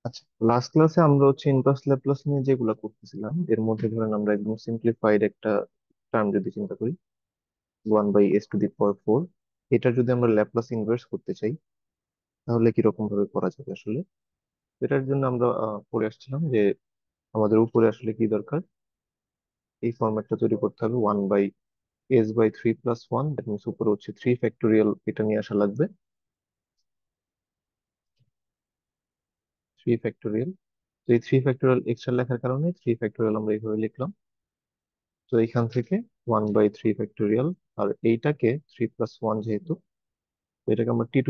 আচ্ছা, লাস্ট ক্লাসে আমরা হচ্ছে ইনভার্স ল্যাপ্লাস নিয়ে যেগুলো করতেছিলাম এর মধ্যে ধরেন আমরা একদম সিম্পলিফাইড একটা টার্ম যদি চিন্তা করি, 1/s⁴, এটা যদি আমরা ল্যাপ্লাস ইনভার্স করতে চাই তাহলে কিরকম ভাবে করা যাবে আসলে। এটার জন্য আমরা পড়ে আসছিলাম যে আমাদের উপরে আসলে কি দরকার, এই ফরম্যাটটা তৈরি করতে হবে 1/s/3 + 1, দ্যাট মিনস উপরে হচ্ছে 3 ফ্যাক্টোরিয়াল, এটা নিয়ে আসা লাগবে 3 ফ্যাক্টোরিয়াল। তো এই 3 ফ্যাক্টোরিয়াল এক্সট্রা লেখার কারণে 3 ফ্যাক্টোরিয়াল আমরা এইভাবে লিখলাম। তো এইখান থেকে 1/3 ফ্যাক্টোরিয়াল, আর এইটাকে 3 + 1 যেহেতু, তো এটাকে আমরা t⁴,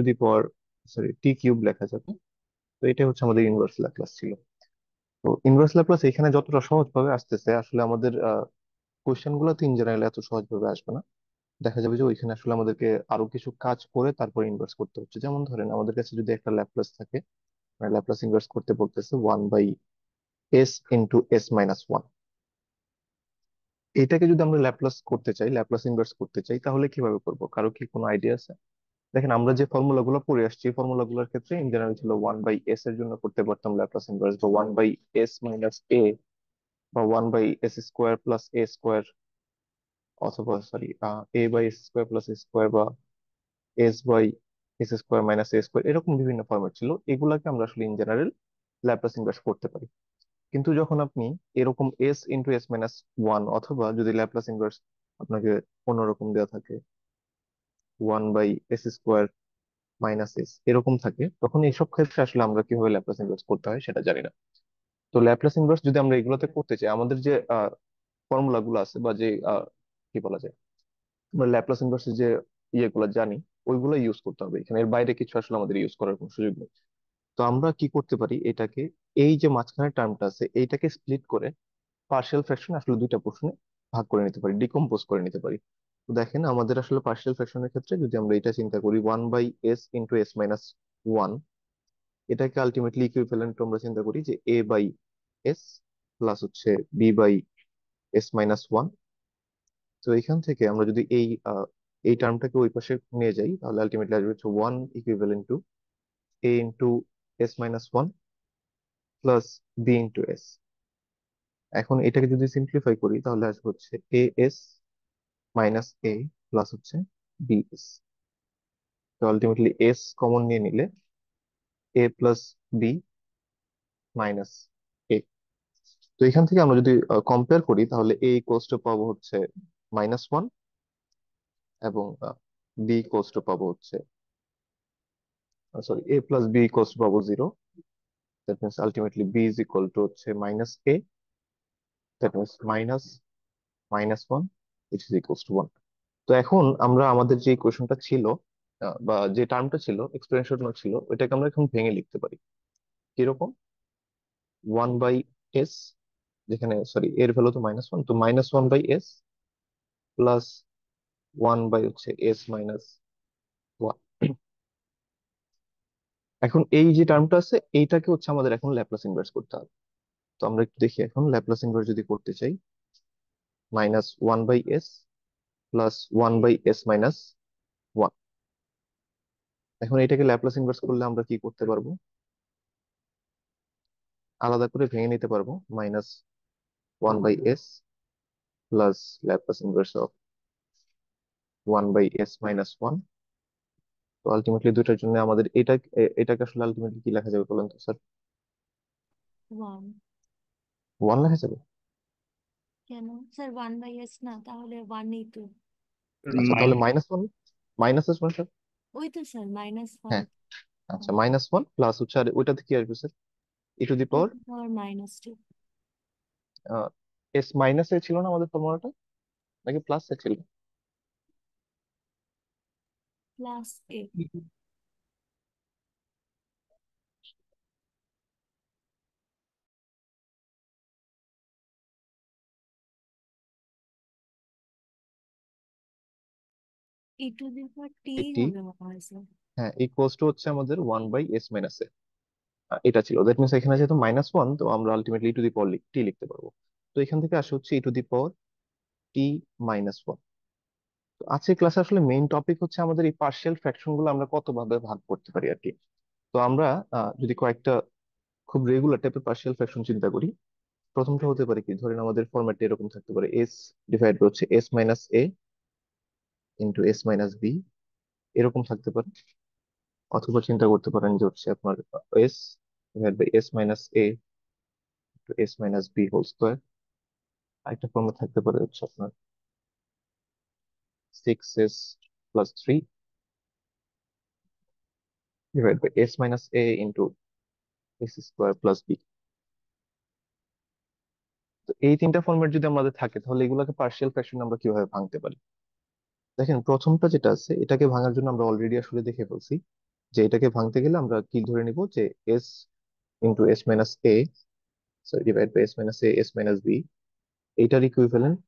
সরি t³ লেখা যাবে। তো এটা হচ্ছে আমাদের ইনভার্স ল্যাপ্লাস ছিল। তো ইনভার্স ল্যাপ্লাস এখানে যতটা সহজ ভাবে আসতেছে, আসলে আমাদের কোশ্চেন গুলো তো ইন জেনারেল এত সহজ ভাবে আসবে না। দেখা যাবে যে ওইখানে আসলে আমাদেরকে আরো কিছু কাজ করে তারপর ইনভার্স করতে হচ্ছে। যেমন ধরেন আমাদের কাছে যদি একটা ল্যাপ্লাস থাকে, ল্যাপ্লাস ইনভার্স করতে বলতেছে 1/s × s−1, এটাকে যদি আমরা ল্যাপ্লাস করতে চাই, ল্যাপ্লাস ইনভার্স করতে চাই, তাহলে কিভাবে করব? কারো কি কোনো আইডিয়া আছে? দেখেন আমরা যে ফর্মুলা গুলো পড়ে আসছি, এই ফর্মুলা গুলোর ক্ষেত্রে ইন জেনারেল ছিল 1/s এর জন্য করতে পারতাম ল্যাপ্লাস ইনভার্স, বা 1/s−a, বা 1/s² + a², অথবা সরি a/s² + a², বা s/s² - এরকম বিভিন্ন ফরম্যাট ছিল। এগুলাকে আমরা আসলে ইন জেনারেল ল্যাপ্লাস ইনভার্স করতে পারি। কিন্তু যখন আপনি এরকম s × s−1, অথবা যদি ল্যাপ্লাস ইনভার্স আপনাকে অন্যরকম দেওয়া থাকে 1/s² - s এরকম থাকে, তখন এইসব ক্ষেত্রে আসলে আমরা কিভাবে ল্যাপ্লাস ইনভার্স করতে হয় সেটা জানি না। তো ল্যাপ্লাস ইনভার্স যদি আমরা এগুলোতে করতে চাই, আমাদের যে ফর্মুলা গুলো আছে, বা যে কি বলা যায়, আমরা ল্যাপ্লাস ইনভার্সের যে ইয়েগুলো জানি, ওইগুলো ইউজ করতে হবে। এখানে এর বাইরে কিছু আসলে আমাদের ইউজ করার কোনো সুযোগ নেই। তো আমরা কি করতে পারি, এটাকে, এই যে মাঝখানে টার্মটা আছে এইটাকে স্প্লিট করে পার্শিয়াল ফ্র্যাকশন আসলে দুইটা পোর্শনে ভাগ করে নিতে পারি, ডিকম্পোজ করে নিতে পারি। তো দেখেন আমাদের আসলে পার্শিয়াল ফ্র্যাকশনের ক্ষেত্রে যদি আমরা এটা চিন্তা করি 1/s × s−1, এটাকে আলটিমেটলি ইকুইভ্যালেন্ট আমরা চিন্তা করি যে a/s প্লাস হচ্ছে b/s−1। তো এখান থেকে আমরা যদি এই টার্মটাকে ওই পাশে নিয়ে যাই, তাহলে আলটিমেটলি আসবে হচ্ছে 1 = a × s−1 plus b × s। এখন এটাকে যদি সিম্পলিফাই করি তাহলে আসবে হচ্ছে as - a প্লাস হচ্ছে bs। তো আলটিমেটলি s কমন নিয়ে নিলে a + b - a। তো এখান থেকে আমরা যদি কম্পেয়ার করি তাহলে a পাবো হচ্ছে -1, এবং b পাবো হচ্ছে, সরি, a + b পাবো 0। দ্যাট মিনস আলটিমেটলি b হচ্ছে -a, দ্যাট মিনস -1, =1। তো এখন আমরা আমাদের যে কোশ্চেনটা ছিল, বা যে টার্মটা ছিল, এক্সপ্রেশনটা ছিল, ওইটাকে আমরা এখন ভেঙে লিখতে পারি কিরকম। 1/s, যেখানে সরি এর ভ্যালু তো -1, তো -1/s প্লাস 1/s−1। এখন এই যে টার্মটা আছে এইটাকে হচ্ছে আমাদের এখন ল্যাপ্লাস ইনভার্স করতে হবে। তো আমরা একটু দেখি, এখন ল্যাপ্লাস ইনভার্স যদি করতে চাই, -1/s প্লাস 1/s−1, এখন এটাকে ল্যাপ্লাস ইনভার্স করলে আমরা কি করতে পারবো, আলাদা করে ভেঙে নিতে পারবো। -1/s plus Laplace inverse of 1/s−1। তো আলটিমেটলি দুইটার জন্য আমাদের এটাকে আসলে আলটিমেটলি কি লেখা যাবে বলেন তো স্যার? ওয়ান। 1 লেখা যাবে? কেন স্যার, 1/s না, তাহলে 1 তো। আচ্ছা, তাহলে -1, মাইনাস আসবে স্যার। ওই তো স্যার, -1। হ্যাঁ, আচ্ছা, -1 প্লাস হচ্ছে, আর ওইটাতে কি আসবে স্যার? e⁴ -2 s-a ছিল না আমাদের ফর্মুলাটা, নাকি প্লাস এ ছিল? +a। e⁻t এটি, হবে মনে হয় স্যার। হ্যাঁ, ইকুয়ালস টু হচ্ছে আমাদের 1/s-a, এটা ছিল। দ্যাট মিনস এখানে যেহেতু -1, তো আমরা আলটিমেটলি টি লিখতে পারবো। তো এখান থেকে আসে হচ্ছে e⁻t−1। তো আজকের ক্লাসে আসলে মেইন টপিক হচ্ছে আমাদের এই পার্শিয়াল ফ্র্যাকশন গুলো আমরা কত ভাবে ভাগ করতে পারি আর কি। তো আমরা যদি কয়েকটা খুব রেগুলার টাইপের পার্শিয়াল ফ্র্যাকশন চিন্তা করি, প্রথমটা হতে পারে কি, ধরেন আমাদের ফরম্যাটটা এরকম থাকতে পারে, এস ডিভাইড হচ্ছে এস মাইনাস এ ইন্টু এস মাইনাস বি, এরকম থাকতে পারে। অথবা চিন্তা করতে পারেন যে হচ্ছে আপনার s divide by S minus a to s minus B whole square. আরেকটা ফর্মে থাকতে পারে হচ্ছে আপনার 6s plus 3 divide by S minus A into S square plus b. তো এই তিনটা ফর্মেট যদি আমাদের থাকে, তাহলে এগুলোকে পার্শিয়াল ফ্র্যাকশন আমরা কিভাবে ভাঙতে পারি? দেখেন, প্রথমটা যেটা আছে এটাকে ভাঙার জন্য আমরা অলরেডি আসলে দেখে ফেলছি যে এটাকে ভাঙতে গেলে আমরা কি ধরে নিব, যে S into S minus A, sorry divide by S minus A S minus B, এইটার ইকুইভ্যালেন্ট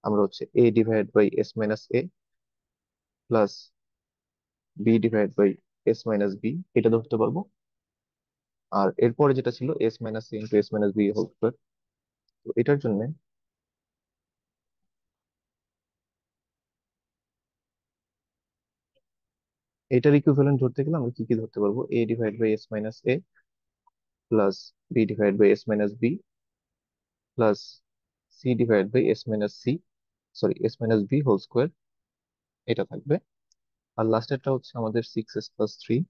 আমরা হচ্ছে A divide by S minus A plus B divide by S minus B, এটা ধরতে পারবো। আর এরপরে যেটা ছিল এস মাইনাস এ into S minus B whole square, তো এটার জন্য এটার ইকুইভ্যালেন্ট ধরতে গেলে আমরা কি কি ধরতে পারবো, A divide by S minus A plus B divide by S minus B plus C divide by S minus C, sorry S minus B whole square, এটা থাকবে। আর লাস্টেরটা হচ্ছে আমাদের 6s plus 3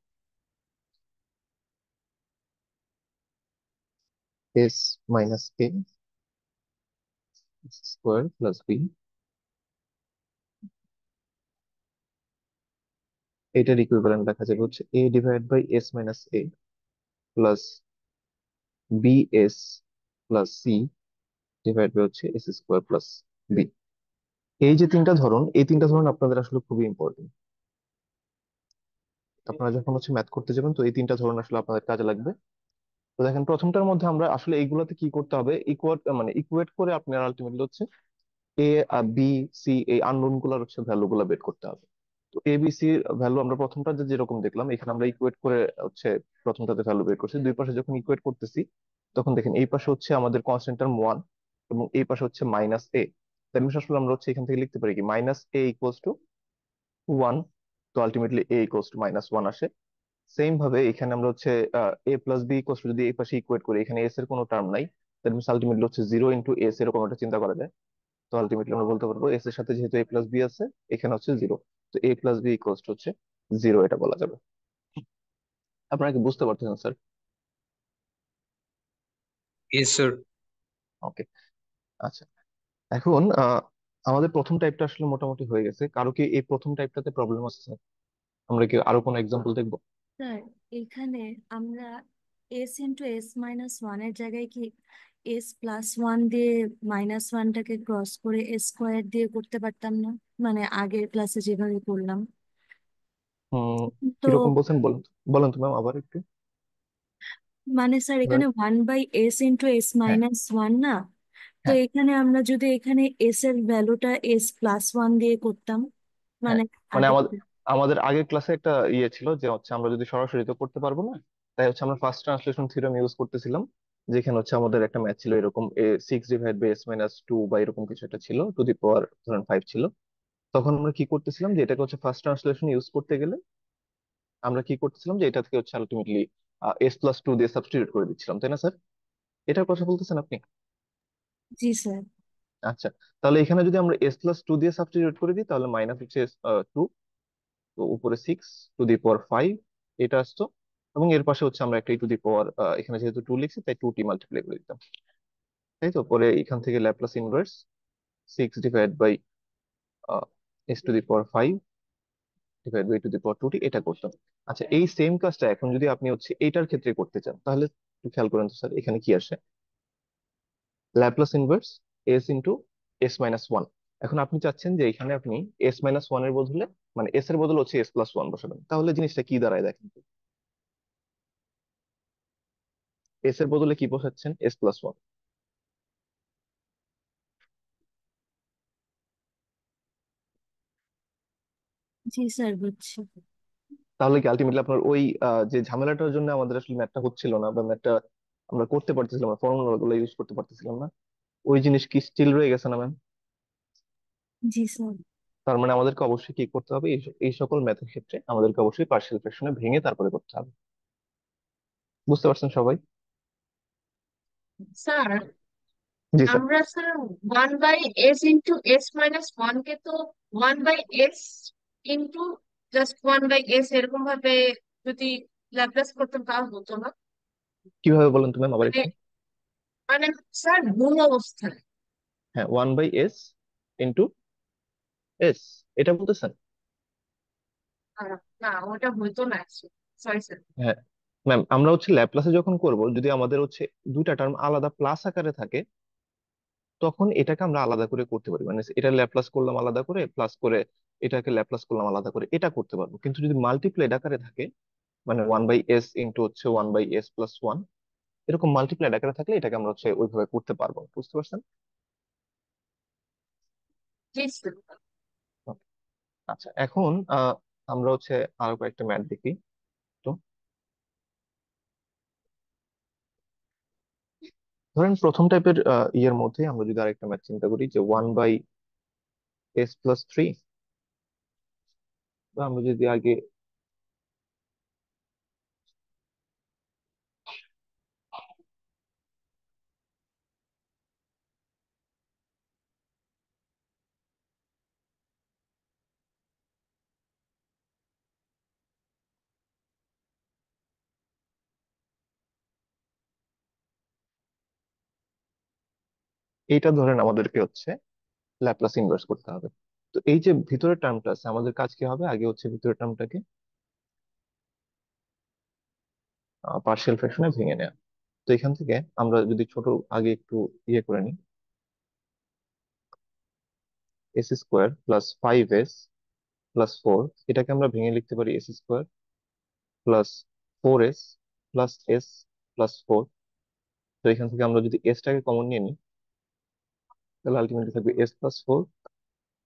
S minus A square plus B, এটার equivalent দেখা যাবে হচ্ছে A divide by S minus A plus B S plus C divide by হচ্ছে এস স্কোয়ার প্লাস বি। এই যে তিনটা ধরন, এই তিনটা ধরন আপনাদের আসলে খুবই ইম্পর্টেন্ট। আপনারা যখন হচ্ছে ম্যাথ করতে যাবেন, তো এই তিনটা ধরন আসলে আপনাদের কাজে লাগবে। তো দেখেন, প্রথমটার মধ্যে আমরা আসলে এইগুলোতে কি করতে হবে, ইকুয়েট মানে ইকুয়েট করে আপনার আলটিমেটলি হচ্ছে এ বি সি, এই আননোন গুলার হচ্ছে ভ্যালু গুলা বের করতে হবে। তো এ বি সি ভ্যালু আমরা প্রথমটা যেরকম দেখলাম, এখানে আমরা ইকুয়েট করে হচ্ছে প্রথমটাতে ভ্যালু বের করছি। দুই পাশে যখন ইকুয়েট করতেছি, তখন দেখেন এই পাশে হচ্ছে আমাদের কনস্ট্যান্ট টার্ম 1 এবং এই পাশে হচ্ছে মাইনাস এ। তার মানে আসলে আমরা হচ্ছে এখান থেকে লিখতে পারি কি, মাইনাস এ ইকুয়ালস টু 1। তো ultimately A equals to minus 1 আসে। সেম ভাবে এখানে আমরা হচ্ছে এ প্লাস বি ইকুয়ালস টু, যদি এই পাশে ইকুয়েট করি, এখানে এস এর কোনো টার্ম নাই, তার মানে আলটিমেটলি হচ্ছে 0 ইন্টু এস, এরকম একটা চিন্তা করা যায়। তো আলটিমেটলি আমরা বলতে পারবো এস এর সাথে যেহেতু এ প্লাস বি আছে, এখানে হচ্ছে 0। তো এ প্লাস বি ইকুয়ালস টু হচ্ছে 0, এটা বলা যাবে। আপনারা কি বুঝতে পারতেছেন স্যার? Yes sir. ওকে, আচ্ছা। এখন আমাদের প্রথম টাইপটা আসলে মোটামুটি হয়ে গেছে। কারো কি এই প্রথম টাইপটাতে প্রবলেম আছে স্যার? আমরা কি আরো কোনো এক্সাম্পল দেখবো? স্যার, এখানে আমরা এস ইন্টু এস মাইনাস ওয়ানের জায়গায় কি এস প্লাস ওয়ান দিয়ে মাইনাস ওয়ানটাকে ক্রস করে এস স্কোয়ার দিয়ে করতে পারতাম না? মানে আগের ক্লাসে যেভাবে করলাম। হুম, তো কিরকম বলছেন বলেন তো, বলেন তো ম্যাম আবার একটু। মানে স্যার, এখানে one by s into s হ্যাঁ, মাইনাস ওয়ান না? তো হ্যাঁ, এখানে আমরা যদি এখানে এস এর ভ্যালুটা এস প্লাস ওয়ান দিয়ে করতাম, হ্যাঁ। মানে মানে আগে। আমাদের আমাদের আগের ক্লাসে একটা ইয়ে ছিল যে হচ্ছে আমরা যদি সরাসরি তো করতে পারবো না, তাই হচ্ছে আমরা ফার্স্ট ট্রান্সলেশন থিওরেম ইউজ করতেছিলাম। যেখানে হচ্ছে আমাদের একটা ম্যাথ ছিল এরকম, 6 ডিভাইড বাই এস মাইনাস 2 বা এরকম কিছু একটা ছিল, টু দি পাওয়ার ধরেন 5 ছিল। তখন আমরা কি করতেছিলাম, যে এটাকে হচ্ছে ফার্স্ট ট্রান্সলেশন ইউজ করতে গেলে আমরা কি করতেছিলাম, যে এটা থেকে হচ্ছে আলটিমেটলি s+2 দিয়ে সাবস্টিটিউট করে দিচ্ছিলাম, তাই না স্যার? এটার কথা বলতেছেন আপনি? জি স্যার। আচ্ছা, তাহলে এখানে যদি আমরা s+2 দিয়ে সাবস্টিটিউট করে দিই, তাহলে মাইনাস হচ্ছে 2, তো উপরে 6 টু দি পাওয়ার 5 এটা আসতো। এবং এর পাশে হচ্ছে আমরা একটা টু দি পাওয়ার, এখানে যেহেতু 2 লিখছি তাই 2t মাল্টিপ্লাই করে দিতাম। তাই তো, পরে এখান থেকে Laplace inverse 6 divide by s to the power 5 divide by to the power 2t, এটা করতাম। আচ্ছা, এই সেম কাজটা এখন যদি আপনি হচ্ছে এইটার ক্ষেত্রে করতে চান, তাহলে একটু খেয়াল করেন তো স্যার, এখানে কি আসে, Laplace inverse s into s−1। এখন আপনি চাচ্ছেন যে এখানে আপনি s−1 এর বদলে, মানে s এর বদলে হচ্ছে s+1 বসাবেন, তাহলে জিনিসটা কি দাঁড়ায় দেখেন তো। এস এর বদলে কি বসাচ্ছেন, s+1। জি স্যার, বুঝছি। তাহলে কি আলটিমেটলি আপনার ওই যে ঝামেলাটার জন্য আমাদের আসলে ম্যাথটা হচ্ছিল না, বা ম্যাথটা আমরা করতে পারতেছিলাম না, ফর্মুলা গুলো ইউজ করতে পারতেছিলাম না, ওই জিনিস কি স্টিল রয়ে গেছে না ম্যাম? জি স্যার। তার মানে আমাদেরকে অবশ্যই কি করতে হবে, এই সকল ম্যাথের ক্ষেত্রে আমাদেরকে অবশ্যই পার্শিয়াল ফ্র্যাকশনে ভেঙে তারপরে করতে হবে। বুঝতে পারছেন সবাই? স্যার, জি স্যার। আমরা স্যার 1/s × s−1 কে তো 1/s ইন্টু জাস্ট 1/s এরকম ভাবে যদি ল্যাপ্লাস করতাম তাও হতো না? কিভাবে বলেন তুমি আবার মানে একটু? মানে স্যার মূল অবস্থায়। হ্যাঁ, 1/s ইন্টু এস, এটা বলতেছেন? না, ওটা হইতো না। Sorry sir. হ্যাঁ ম্যাম, আমরা হচ্ছে ল্যাপ্লাসে যখন করব, যদি আমাদের হচ্ছে দুইটা টার্ম আলাদা প্লাস আকারে থাকে, তখন এটাকে আমরা আলাদা করে করতে পারি, মানে এটা ল্যাপ্লাস করলাম আলাদা করে, প্লাস করে এটাকে ল্যাপ্লাস করলাম আলাদা করে, এটা করতে পারবো। কিন্তু যদি মাল্টিপ্লাইড আকারে থাকে, মানে 1/s ইন্টু হচ্ছে 1/s+1, এরকম মাল্টিপ্লাইড আকারে থাকলে এটাকে আমরা হচ্ছে ওইভাবে করতে পারবো না। বুঝতে পারছেন? জি স্যার। Okay. আচ্ছা, এখন আমরা হচ্ছে আরো কয়েকটা ম্যাথ দেখি। তো ধরেন প্রথম টাইপের ইয়ের মধ্যে আমরা যদি আরেকটা ম্যাথ চিন্তা করি, যে 1/s+3, তো আমরা যদি আগে এইটা ধরেন আমাদেরকে হচ্ছে ল্যাপ্লাস ইনভার্স করতে হবে। তো এই যে ভিতরের টার্মটা আছে, আমাদের কাজ কি হবে, আগে হচ্ছে ভিতরের টার্মটাকে পার্শিয়াল ফ্র্যাকশনে ভেঙে নেওয়া। তো এখান থেকে আমরা যদি ছোট আগে একটু ইয়ে করে নিই, s² + 5s+4, এটাকে আমরা ভেঙে লিখতে পারি s² + 4s+s+4। তো এখান থেকে আমরা যদি এসটাকে কমন নিয়ে নিই, তাহলে আলটিমেটলি থাকবে s+4,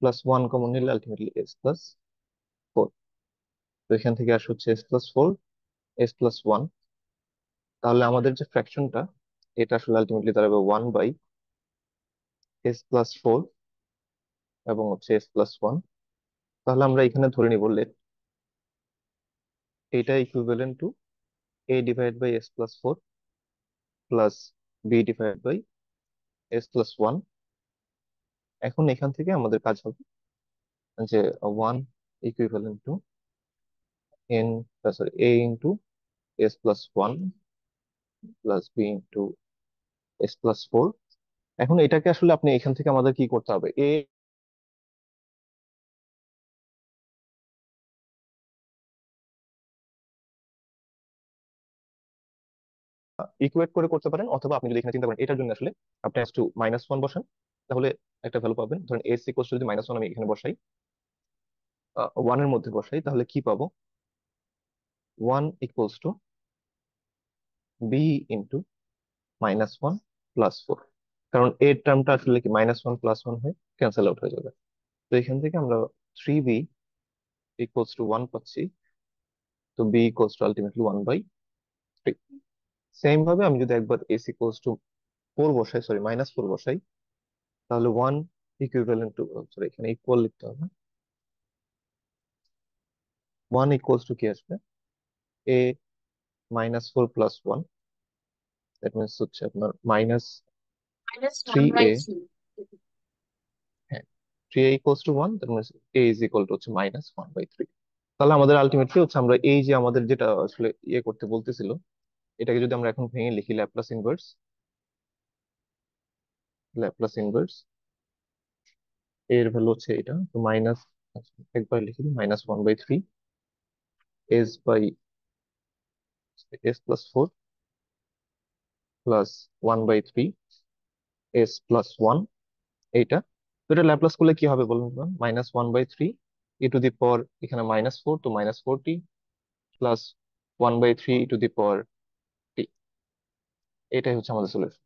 +1 কমন নিলে আলটিমেটলি s+4। তো এখান থেকে আসে হচ্ছে s+4, s+1। তাহলে আমাদের যে ফ্র্যাকশনটা, এটা আসলে আলটিমেটলি দাঁড়াবে 1/s+4 এবং হচ্ছে s+1। তাহলে আমরা এখানে ধরে নিব let এটা equivalent to a/s+4 plus b/s+1। এখন এখান থেকে আমাদের কাজ হবে যে 1 equivalent to n, sorry, a × s+1 plus b × s+4। এখন এটাকে আসলে আপনি এখান থেকে আমাদের কি করতে হবে, ইকুয়েট করে করতে পারেন, অথবা আপনি যদি এখানে চিন্তা করেন এটার জন্য আসলে আপনি -1 বসান, তাহলে একটা ভ্যালু পাবেন। ধরেন s যদি -1 আমি এখানে বসাই, 1 এর মধ্যে বসাই, তাহলে কি পাবো, 1 = b × -1 + 4। কারণ এর টার্মটা আসলে কি -1 + 1 হয়ে ক্যান্সেল আউট হয়ে যাবে। তো এখান থেকে আমরা 3b = 1 পাচ্ছি। তো b আলটিমেটলি 1/3। সেম ভাবে আমি যদি একবার s = 4 বসাই, সরি -4 বসাই, তাহলে 1 ইকুইভ্যালেন্ট টু, সরি এখানে ইকুয়াল লিখতে হবে, 1 কি আসবে, a -4 + 1, দ্যাট মিনস হচ্ছে আপনার minus one three by a three হ্যাঁ, 3a = 1, দ্যাট মিনস a হচ্ছে -1/3। তাহলে আমাদের আলটিমেটলি হচ্ছে আমরা এই যে আমাদের যেটা আসলে ইয়ে করতে বলতেছিল, এটাকে যদি আমরা এখন ভেঙে লিখি, ল্যাপ্লাস ইনভার্স এর ভ্যালু হচ্ছে এটা, তো মাইনাস, একবার লিখে দিই, -1/3 s/s+4 প্লাস 1/3 s+1, এইটা। তো এটা ল্যাপ্লাস করলে কি হবে বলুন তো, -1/3 e⁻, এখানে -4, তো -4t প্লাস 1/3 e⁻t। এটাই হচ্ছে আমাদের সলিউশন।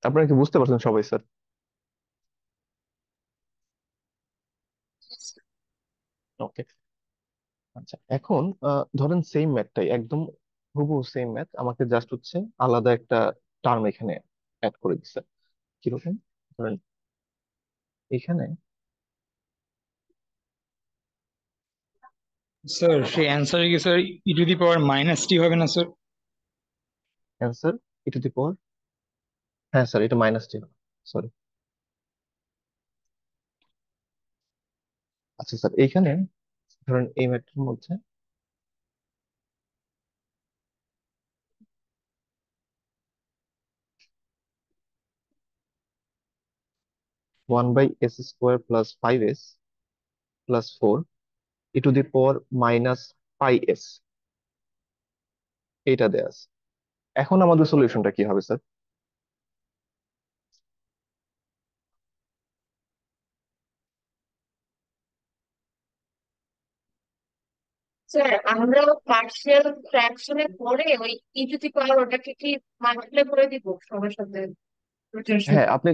আপনারা কি বুঝতে পারছেন সবাই স্যার? ওকে। আচ্ছা, এখন ধরেন সেম ম্যাথটাই, একদম হুবহু সেম ম্যাথ, আমাকে জাস্ট হচ্ছে আলাদা একটা টার্ম এখানে অ্যাড করে দিচ্ছে। কিরকম, ধরেন এখানে স্যার সেই অ্যান্সারে কি sir E to the power -t হবে না sir? Answer E to the power, হ্যাঁ স্যার এটা মাইনাস টি, সরি। আচ্ছা স্যার এইখানে ধরেন এই ম্যাট্রিক্সের মধ্যে 1/s² plus 5s plus 4 E to the power minus pi S, এইটা দেয়া আছে। এখন আমাদের সলিউশনটা কি হবে স্যার? স্যার আমরা পার্শিয়াল ফ্র্যাকশনে পড়ে ওই ই টু দি পাওয়ার ওটাকে কি মাল্টিপ্লাই করে দিব সবার সাথে, রুটের হ্যাঁ সাথে? আপনি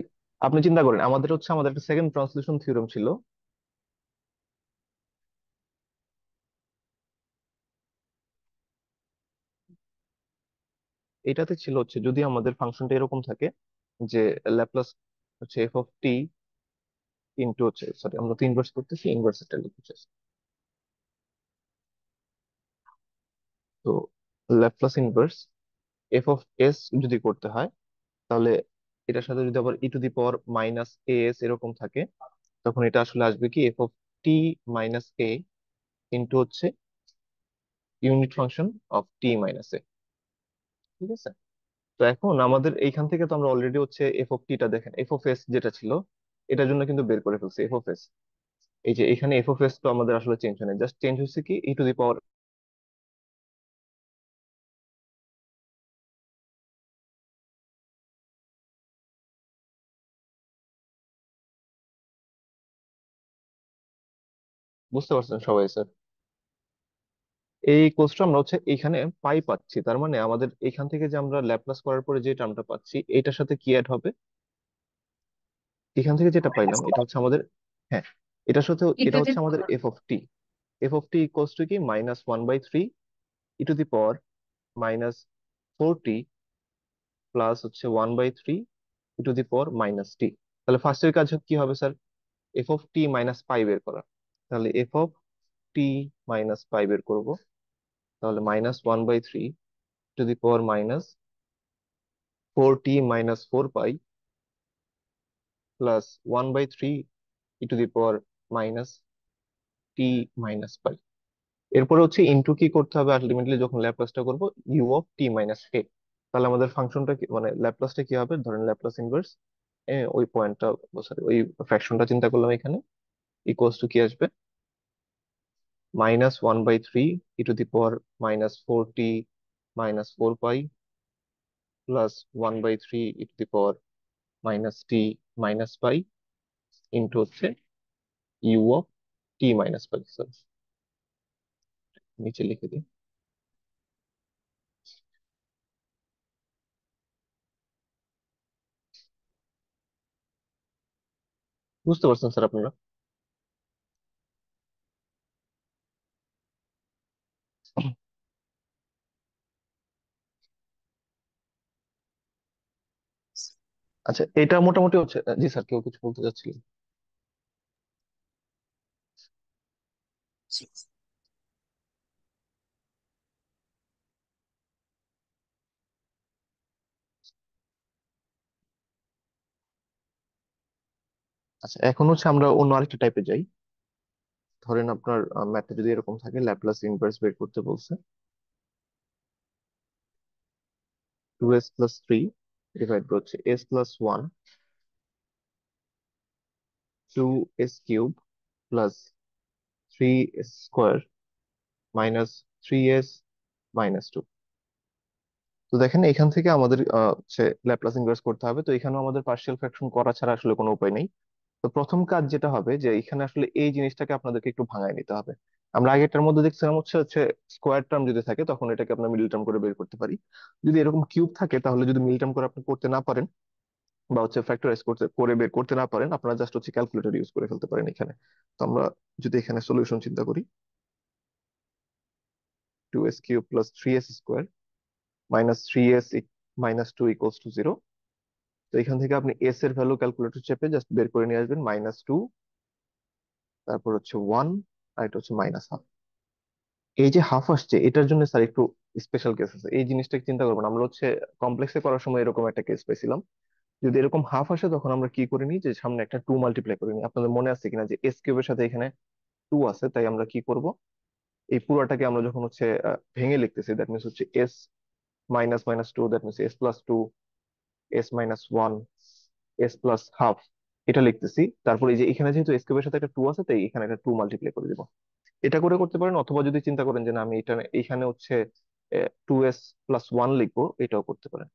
আপনি চিন্তা করেন, আমাদের একটা সেকেন্ড ট্রান্সলেশন থিওরেম ছিল। এটাতে ছিল হচ্ছে যদি আমাদের ফাংশনটা এরকম থাকে যে ল্যাপ্লাস হচ্ছে এফ অফ টি ইনটু হচ্ছে, সরি আমরা তো ইনভার্স করতেছি, ইনভার্সটা লিখেছি। তো Laplace inverse F of S যদি করতে হয়, তাহলে এটার সাথে যদি আবার E to the power minus A S এরকম থাকে, তখন এটা আসলে আসবে কি F of T minus A into হচ্ছে unit function of T minus A. ঠিক আছে? তো এখন আমাদের এইখান থেকে তো আমরা অলরেডি হচ্ছে এফ অফ টিটা দেখেন, এফ অফ এস যেটা ছিল এটার জন্য কিন্তু বের করে ফেলছি এফ অফ এস। এই যে এখানে এফ অফ এস তো আমাদের আসলে চেঞ্জ হয় না, জাস্ট চেঞ্জ হচ্ছে কি ই টু দি পাওয়ার। বুঝতে পারছেন সবাই স্যার? এই কোর্সটা আমরা হচ্ছে এইখানে পাই পাচ্ছি, তার মানে আমাদের এখান থেকে যে আমরা ল্যাপ্লাস করার পরে যে টার্মটা পাচ্ছি এটার সাথে কি অ্যাড হবে, এখান থেকে যেটা পাইলাম এটা হচ্ছে আমাদের, হ্যাঁ এটার সাথে ই টু এটা দি হচ্ছে আমাদের F of T. F of T equals to কি -1/3 E to the power -4t plus হচ্ছে 1/3 E to the power minus টি। তাহলে ফার্স্টের কাজ কি হবে sir? F of T minus পাই বের করা। তাহলে এফ অফ টি মাইনাস পাই বের করব। তাহলে -1/3 two the power -4t minus 4 pi plus 1/3 E to the power minus T minus পাই। এরপরে হচ্ছে ইনটু কি করতে হবে আলটিমেটলি যখন ল্যাপ্লাসটা করব, ইউ অফ টি মাইনাস এ। তাহলে আমাদের ফাংশনটা কি মানে ল্যাপ্লাসটা কি হবে, ধরেন ল্যাপ্লাস ইনভার্স ওই পয়েন্টটা, সরি ওই ফ্র্যাকশনটা চিন্তা করলাম এখানে, ইকুয়ালস টু কি আসবে -1/3 E to the power -4t minus 4 pi plus 1/3 E to the power minus T minus pi into হচ্ছে U of T minus pi. Sorry নিচে লিখে দিই। বুঝতে পারছেন স্যার আপনারা? আচ্ছা এটা মোটামুটি হচ্ছে, জি স্যার কেউ কিছু বলতে চাচ্ছিলেন? আচ্ছা এখন হচ্ছে আমরা অন্য আরেকটা টাইপে যাই। ধরেন আপনার ম্যাথে যদি এরকম থাকে ল্যাপ্লাস ইনভার্স বের করতে বলছে, 2s+3 ডিভাইড হচ্ছে s+1 2s³ plus 3s² minus 3s-2। তো দেখেন এখান থেকে আমাদের হচ্ছে ল্যাপ্লাস ইনভার্স করতে হবে, তো এখানেও আমাদের পার্শিয়াল ফ্র্যাকশন করা ছাড়া আসলে কোনো উপায় নেই। তো প্রথম কাজ যেটা হবে যে এখানে আসলে এই জিনিসটাকে আপনাদেরকে একটু ভাঙায় নিতে হবে। আমরা আগেরটার মধ্যে দেখছিলাম হচ্ছে হচ্ছে স্কোয়ার টার্ম যদি থাকে তখন এটাকে আমরা মিডল টার্ম করে বের করতে পারি। যদি এরকম কিউব থাকে তাহলে যদি মিডল টার্ম করে আপনি করতে না পারেন বা হচ্ছে ফ্যাক্টরাইজ করতে করে বের করতে না পারেন, আপনারা জাস্ট হচ্ছে ক্যালকুলেটর ইউজ করে ফেলতে পারেন এখানে। তো আমরা যদি এখানে সলিউশন চিন্তা করি, 2s³ plus 3s² minus 3s minus 2 equals to 0। তো এখান থেকে আপনি এস এর ভ্যালু ক্যালকুলেটর চেপে জাস্ট বের করে নিয়ে আসবেন -2, তারপর হচ্ছে 1, আর এটা হচ্ছে -1/2। এই যে হাফ আসছে এটার জন্য স্যার একটু স্পেশাল কেস আছে, এই জিনিসটা চিন্তা করবো না। আমরা হচ্ছে কমপ্লেক্সে করার সময় এরকম একটা কেস পেয়েছিলাম, যদি এরকম হাফ আসে তখন আমরা কি করে নিই, যে সামনে একটা 2 মাল্টিপ্লাই করে নিই। আপনাদের মনে আছে কিনা যে এস কিউবের সাথে এখানে 2 আছে, তাই আমরা কি করব, এই পুরোটাকে আমরা যখন হচ্ছে ভেঙে লিখতেছি, দ্যাট মিনস হচ্ছে s minus minus two, that means s plus two, s minus one, S plus half, এটা লিখতেছি। তারপর এই যে এখানে যেহেতু এস কিউবের সাথে একটা 2 আছে, তাই এখানে একটা 2 মাল্টিপ্লাই করে দিব। এটা করে করতে পারেন, অথবা যদি চিন্তা করেন যে না আমি এটা এখানে হচ্ছে 2s+1 লিখবো, এটাও করতে পারেন।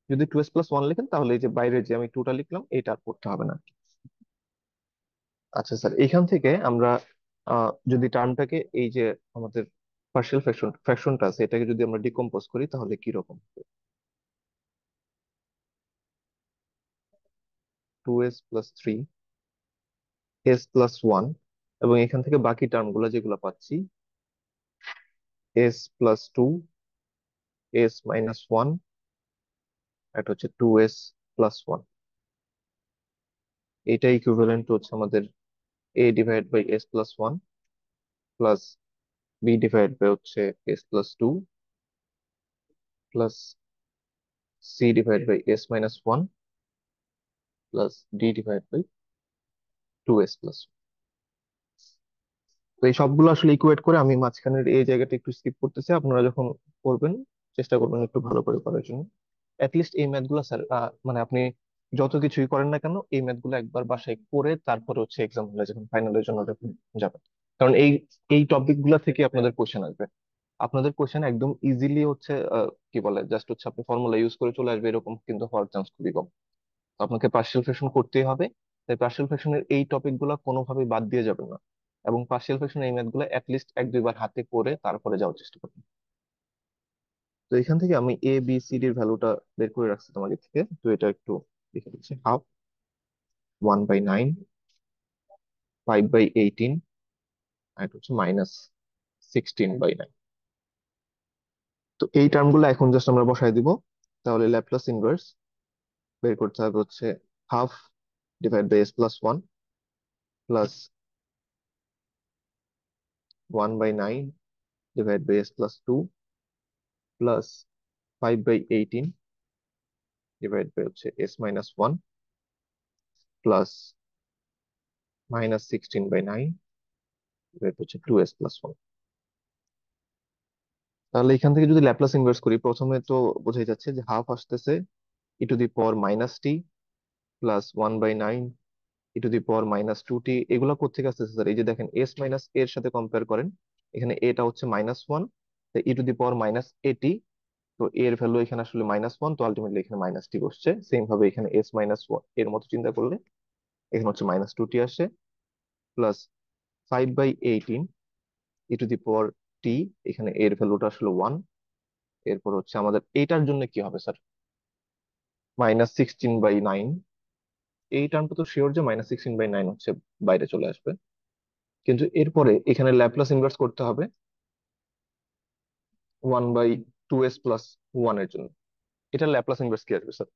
যদি 2s+1 লিখেন তাহলে এই যে বাইরে যে আমি 2টা লিখলাম এটা আর পড়তে হবে না। আচ্ছা স্যার, এখান থেকে আমরা যদি টার্মটাকে এই যে আমাদের পার্শিয়াল ফ্র্যাকশনটা আছে এটাকে যদি আমরা ডিকম্পোজ করি তাহলে কি রকম হবে? 2s+3, s+1, এবং এখান থেকে বাকি টার্মগুলো যেগুলো পাচ্ছি, s+2, s-1, এটা হচ্ছে 2s+1। এটা ইকুইভ্যালেন্ট হচ্ছে আমাদের a divide by s+1 plus b divide by হচ্ছে s+2 plus c divide by s-1 plus d divide by 2s+1। তো এই সবগুলো আসলে ইকুয়েট করে আমি মাঝখানের এই জায়গাটা একটু স্কিপ করতেছি, আপনারা যখন করবেন চেষ্টা করবেন একটু ভালো করে করার জন্য। অ্যাটলিস্ট এই ম্যাথ গুলো স্যার, মানে আপনি যত কিছুই করেন না কেন এই ম্যাথ গুলো একবার বাসায় করে তারপরে হচ্ছে এক্সাম হলে যখন ফাইনালের জন্য যখন যাবেন, কারণ এই এই টপিক গুলা থেকে আপনাদের কোশ্চেন আসবে। আপনাদের কোশ্চেন একদম ইজিলি হচ্ছে কি বলে জাস্ট হচ্ছে আপনি ফর্মুলা ইউজ করে চলে আসবে এরকম কিন্তু হওয়ার চান্স খুবই কম। তো আপনাকে পার্শিয়াল ফ্র্যাকশন করতেই হবে, তাই পার্শিয়াল ফ্র্যাকশনের এই টপিক গুলা কোনোভাবেই বাদ দিয়ে যাবেন না, এবং পার্শিয়াল ফ্র্যাকশন এই ম্যাথ গুলো অ্যাটলিস্ট 1-2 বার হাতে করে তারপরে যাওয়ার চেষ্টা করবেন। তো এখান থেকে আমি এ বি সি ডির ভ্যালুটা বের করে রাখছি তোমাকে থেকে, তো এটা একটু লিখে দিচ্ছি। হাফ, 1/9, 5/18, আর এটা হচ্ছে -16/9। তো এই টার্মগুলো এখন জাস্ট আমরা বসাই দিব। তাহলে ল্যাপ্লাস ইনভার্স বের করতে হবে হচ্ছে half divide by s+1 plus 1/9 divide by s+2 plus 5/18 divide by হচ্ছে s-1 প্লাস -16/9 ডিভাইড হচ্ছে 2s+1। তাহলে এখান থেকে যদি ল্যাপ্লাস ইনভার্স করি, প্রথমে তো বোঝাই যাচ্ছে যে হাফ আসতেছে e⁻⁻t প্লাস 1/9 e⁻⁻2t। এগুলো কোথেকে আসতেছে স্যার? এই যে দেখেন এস মাইনাস এর সাথে কম্পেয়ার করেন, এখানে এটা হচ্ছে -1, e⁻⁻at, তো এর ভ্যালু এখানে আসলে -1, তো আলটিমেটলি এখানে -t বসছে। সেম ভাবে এখানে s-1 এর মতো চিন্তা করলে এখানে হচ্ছে -2t আসে, প্লাস 5/18 e⁻t, এখানে এর ভ্যালুটা আসলে 1। এরপর হচ্ছে আমাদের এইটার জন্য কি হবে স্যার? -16/9। এই টার্মটা তো শিওর যে -16/9 হচ্ছে বাইরে চলে আসবে, কিন্তু এরপরে এখানে ল্যাপ্লাস ইনভার্স করতে হবে 1/2s+1 এর জন্য। এটা ল্যাপ্লাস ইনভার্স কি আসবে স্যার?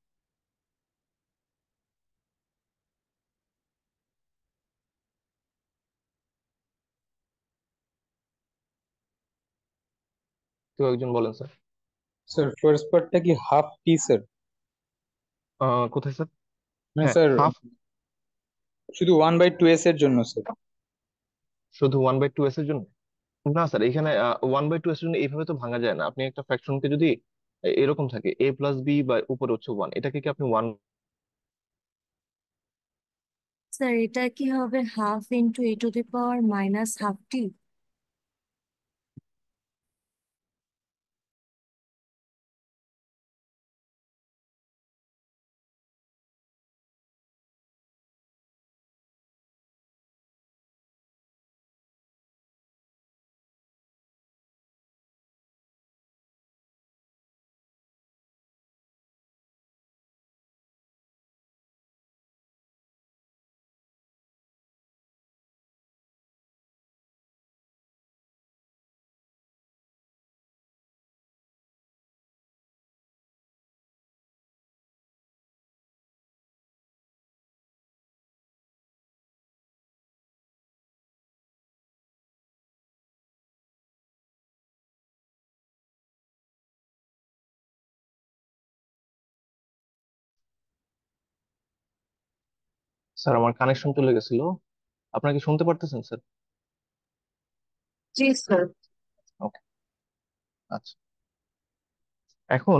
কেউ একজন বলেন স্যার। স্যার ফার্স্ট পার্টটা কি হাফ টি স্যার? কোথায় স্যার? মানে হ্যাঁ স্যার হাফ, শুধু 1/2s এর জন্য স্যার। শুধু 1/2s এর জন্য? না স্যার, এখানে 1/2s এর জন্য এইভাবে তো ভাঙা যায় না। আপনি একটা ফ্র্যাকশনকে যদি এরকম থাকে a+b বা উপরে হচ্ছে 1, এটাকে কি আপনি 1? স্যার এটা কি হবে ½ × e⁻⁻½ স্যার আমার কানেকশন চলে গেছিল, আপনারা কি শুনতে পারতেছেন স্যার? জি স্যার। ওকে, আচ্ছা। এখন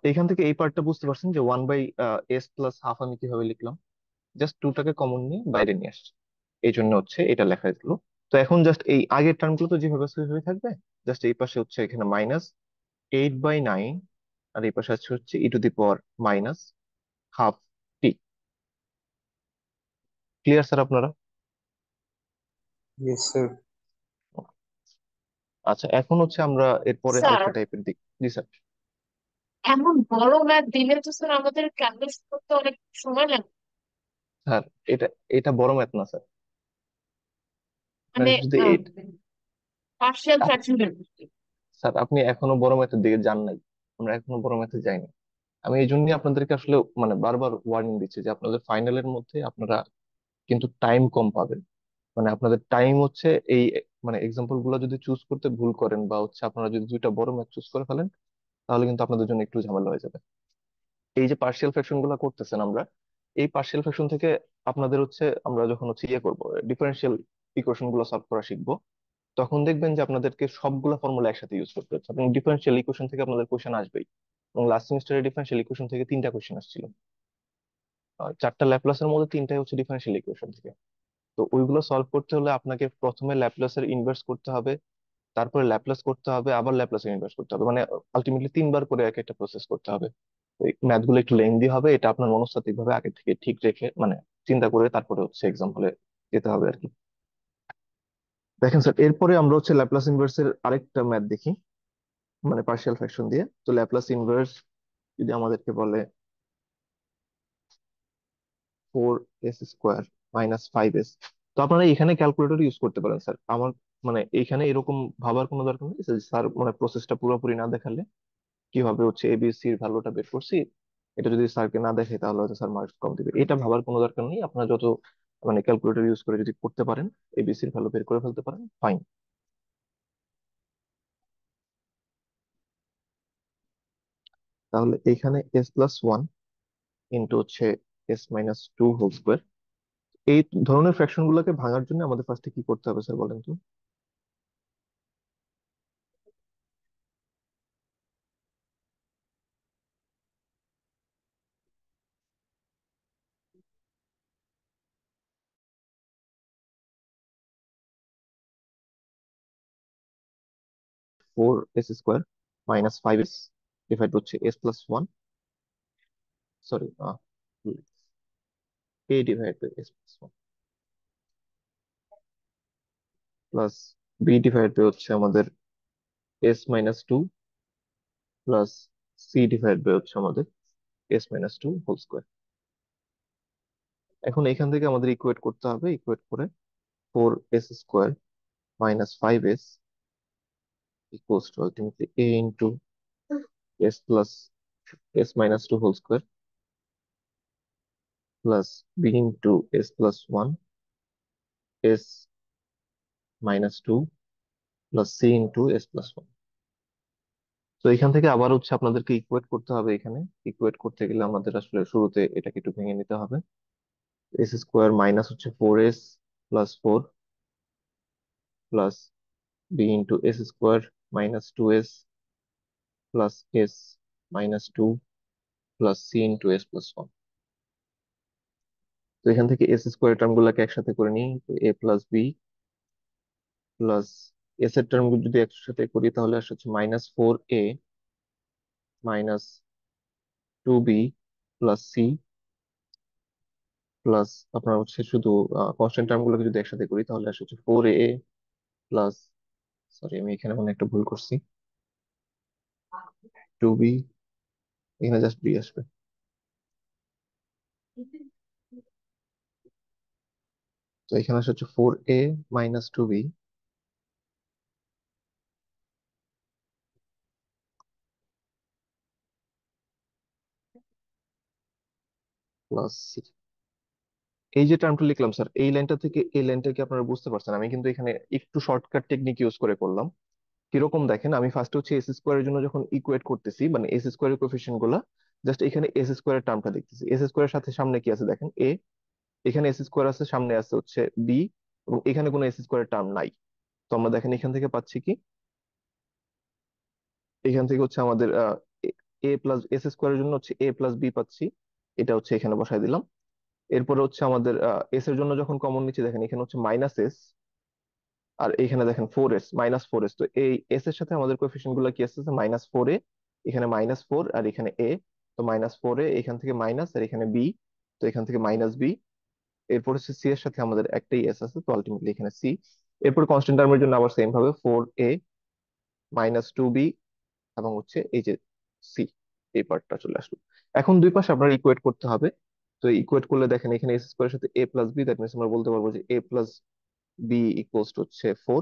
এখান থেকে এই পার্টটা বুঝতে পারছেন যে 1/s+½ আমি কিভাবে লিখলাম। জাস্ট টুটাকে কমন নিয়ে বাইরে নিয়ে আসছে, এই জন্য হচ্ছে এটা লেখা দিল। তো এখন জাস্ট এই আগের টার্মগুলো তো যেভাবে আছে ওইভাবে থাকবে। জাস্ট এই পাশে হচ্ছে এখানে -8/9, আর এই পাশে আছে হচ্ছে e⁻²⁰ ক্লিয়ার স্যার আপনারা? Yes sir. আচ্ছা, এখন হচ্ছে আমরা এরপরে স্যার, আরেকটা টাইপের দিক। জি স্যার। এমন বড় ম্যাথ দিলে তো স্যার আমাদের ক্যালকুলেট করতে অনেক সময় লাগে। স্যার, এটা এটা বড় ম্যাথ না স্যার। আপনার মানে যদি পার্শিয়াল আপ- ফ্র্যাকশনের। স্যার আপনি এখনো বড় ম্যাথের দিকে যান নাই, আমরা এখনো বড় ম্যাথে যাইনি। আমি এই জন্যই আপনাদেরকে আসলে মানে বারবার ওয়ার্নিং দিচ্ছি যে আপনাদের ফাইনালের মধ্যে আপনারা কিন্তু টাইম কম পাবেন। মানে আপনাদের টাইম হচ্ছে এই মানে এক্সাম্পল গুলো যদি চুজ করতে ভুল করেন বা হচ্ছে আপনারা যদি দুইটা বড় ম্যাথ চুজ করে ফেলেন, তাহলে কিন্তু আপনাদের জন্য একটু ঝামেলা হয়ে যাবে। এই যে পার্শিয়াল ফ্র্যাকশন গুলো করতেছেন আমরা, এই পার্শিয়াল ফ্র্যাকশন থেকে আপনাদের হচ্ছে আমরা যখন হচ্ছে ইয়ে করবো ডিফারেন্সিয়াল ইকুয়েশন গুলো সলভ করা শিখবো, তখন দেখবেন যে আপনাদেরকে সবগুলা ফর্মুলা একসাথে ইউজ করতে হচ্ছে এবং ডিফারেন্সিয়াল ইকুয়েশন থেকে আপনাদের কোশ্চেন আসবেই। এবং লাস্ট সেমিস্টারে ডিফারেন্সিয়াল ইকুয়েশন থেকে 3টা কোশ্চেন আসছিল, 4টা ল্যাপ্লাসের মধ্যে 3টাই হচ্ছে ডিফারেন্সিয়াল ইকুয়েশন থেকে। তো ওইগুলো সলভ করতে হলে আপনাকে প্রথমে ল্যাপ্লাসের ইনভার্স করতে হবে, তারপরে ল্যাপ্লাস করতে হবে, আবার ল্যাপ্লাসের ইনভার্স করতে হবে, মানে আলটিমেটলি 3বার করে এক একটা প্রসেস করতে হবে। ওই ম্যাথ গুলো একটু লেন্দি হবে, এটা আপনার মনস্তাত্ত্বিক ভাবে আগে থেকে ঠিক রেখে মানে চিন্তা করে তারপরে হচ্ছে এক্সাম হলে যেতে হবে আর কি। দেখেন স্যার, এরপরে আমরা হচ্ছে ল্যাপ্লাস ইনভার্সের আরেকটা ম্যাথ দেখি, মানে পার্শিয়াল ফ্র্যাকশন দিয়ে। তো ল্যাপ্লাস ইনভার্স যদি আমাদেরকে বলে 4s² - 5s, তো আপনারা এখানে ক্যালকুলেটর ইউজ করতে পারেন স্যার। আমার মানে এখানে এরকম ভাবার কোনো দরকার নেই যে স্যার মানে প্রসেসটা পুরোপুরি না দেখালে কিভাবে হচ্ছে এবিসি এর ভ্যালুটা বের করছি, এটা যদি স্যারকে না দেখে তাহলে হয়তো স্যার মার্কস কম দিবে। এটা ভাবার কোনো দরকার নেই, আপনারা যত মানে ক্যালকুলেটর ইউজ করে যদি করতে পারেন, এবিসি এর ভ্যালু বের করে ফেলতে পারেন, ফাইন। তাহলে এখানে s+1 ইন্টু হচ্ছে s−2² এই ধরনের ফ্র্যাকশন গুলোকে ভাঙার জন্য আমাদের ফার্স্টে কি করতে হবে স্যার বলেন তো? 4s² - 5s ডিভাইড হচ্ছে s+1, sorry a divide by s+1 plus b divide by হচ্ছে আমাদের s−2 plus c divide by হচ্ছে আমাদের s−2 হোল স্কোয়ার। এখন এখান থেকে আমাদের ইকুয়েট করতে হবে, ইকুয়েট করে 4s² - 5s equals to ultimately a into s plus s−2 whole square plus b into s+1 s−2 plus c into s+1। তো এখান থেকে আবার হচ্ছে আপনাদেরকে ইকুয়েট করতে হবে। এখানে ইকুয়েট করতে গেলে আমাদের আসলে শুরুতে এটাকে একটু ভেঙে নিতে হবে। s² মাইনাস হচ্ছে 4s+4 plus b into s² - 2s plus s−2 plus c into s+1। তো এখান থেকে s² টার্ম গুলাকে একসাথে করে নিই, তো a+b প্লাস s এর টার্ম যদি একসাথে করি তাহলে আসছে হচ্ছে -4a -2b plus c plus আপনার হচ্ছে শুধু কনস্ট্যান্ট টার্ম গুলোকে যদি একসাথে করি তাহলে আসছে হচ্ছে 4a প্লাস, সরি আমি এখানে মনে হয় একটা ভুল করছি, 2b, এখানে জাস্ট b আসবে। তো এখানে আসছে হচ্ছে 4a -2b প্লাস c। এই যে টার্মটা লিখলাম স্যার, এই লাইনটা থেকে এই লাইনটা কি আপনারা বুঝতে পারছেন? আমি কিন্তু এখানে একটু শর্টকাট টেকনিক ইউজ করে করলাম। কিরকম দেখেন, আমি ফার্স্টে হচ্ছে s² এর জন্য যখন ইকুয়েট করতেছি মানে s² এর কোএফিসিয়েন্ট গুলা, জাস্ট এখানে s² এর টার্মটা লিখতেছি। s² এর সাথে সামনে কি আছে দেখেন, a, এখানে এস স্কোয়ার আছে, সামনে আছে হচ্ছে বি, এবং এখানে কোনো এস স্কোয়ার টার্ম নাই। তো আমরা দেখেন এখান থেকে পাচ্ছি কি, এখান থেকে হচ্ছে আমাদের এ প্লাস এস স্কোয়ারের জন্য হচ্ছে এ প্লাস বি পাচ্ছি, এটা হচ্ছে এখানে বসাই দিলাম। এরপরে হচ্ছে আমাদের এস এর জন্য যখন কমন নিচ্ছি, দেখেন এখানে হচ্ছে মাইনাস এস, আর এখানে দেখেন four S, minus four S. তো এই এস এর সাথে আমাদের কোএফিসিয়েন্ট গুলো কি আসছে, মাইনাস ফোর এ, এখানে মাইনাস ফোর, আর এখানে এ। তো মাইনাস ফোর এ, এখান থেকে মাইনাস, আর এখানে বি, তো এখান থেকে মাইনাস বি। এরপর হচ্ছে সি এর সাথে আমাদের একটাই এস আছে, তো আলটিমেটলি এখানে সি। এরপর কনস্ট্যান্ট টার্মের জন্য আবার সেম ভাবে four a minus two B, এবং হচ্ছে এই যে সি, এই পার্টটা চলে আসলো। এখন দুই পাশে আপনার ইকুয়েট করতে হবে। তো ইকুয়েট করলে দেখেন এখানে এস স্কোয়ারের সাথে এ প্লাস বি, দ্যাট মিনস আমরা বলতে পারবো যে A plus B equals to হচ্ছে ফোর।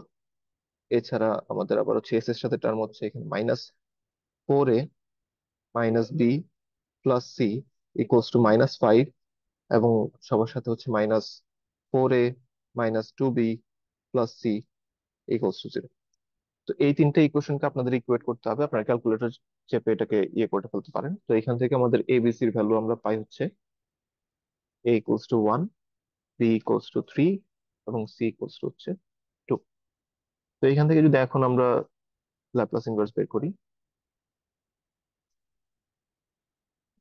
এছাড়া আমাদের আবার হচ্ছে এস এর সাথে টার্ম হচ্ছে এখানে minus four a minus B plus C equals to minus five, এবং সবার সাথে হচ্ছে minus four a minus two b plus C equals to zero. তো এই তিনটে ইকুয়েশনকে আপনাদের ইকুয়েট করতে হবে, আপনার ক্যালকুলেটর চেপে এটাকে ইয়ে করে ফেলতে পারেন। তো এখান থেকে আমাদের এবিসির ভ্যালু আমরা পাই হচ্ছে A equals to one, B equals to three, এবং সি ইকুয়ালস টু হচ্ছে টু। তো এখান থেকে যদি এখন আমরা ল্যাপ্লাস ইনভার্স বের করি,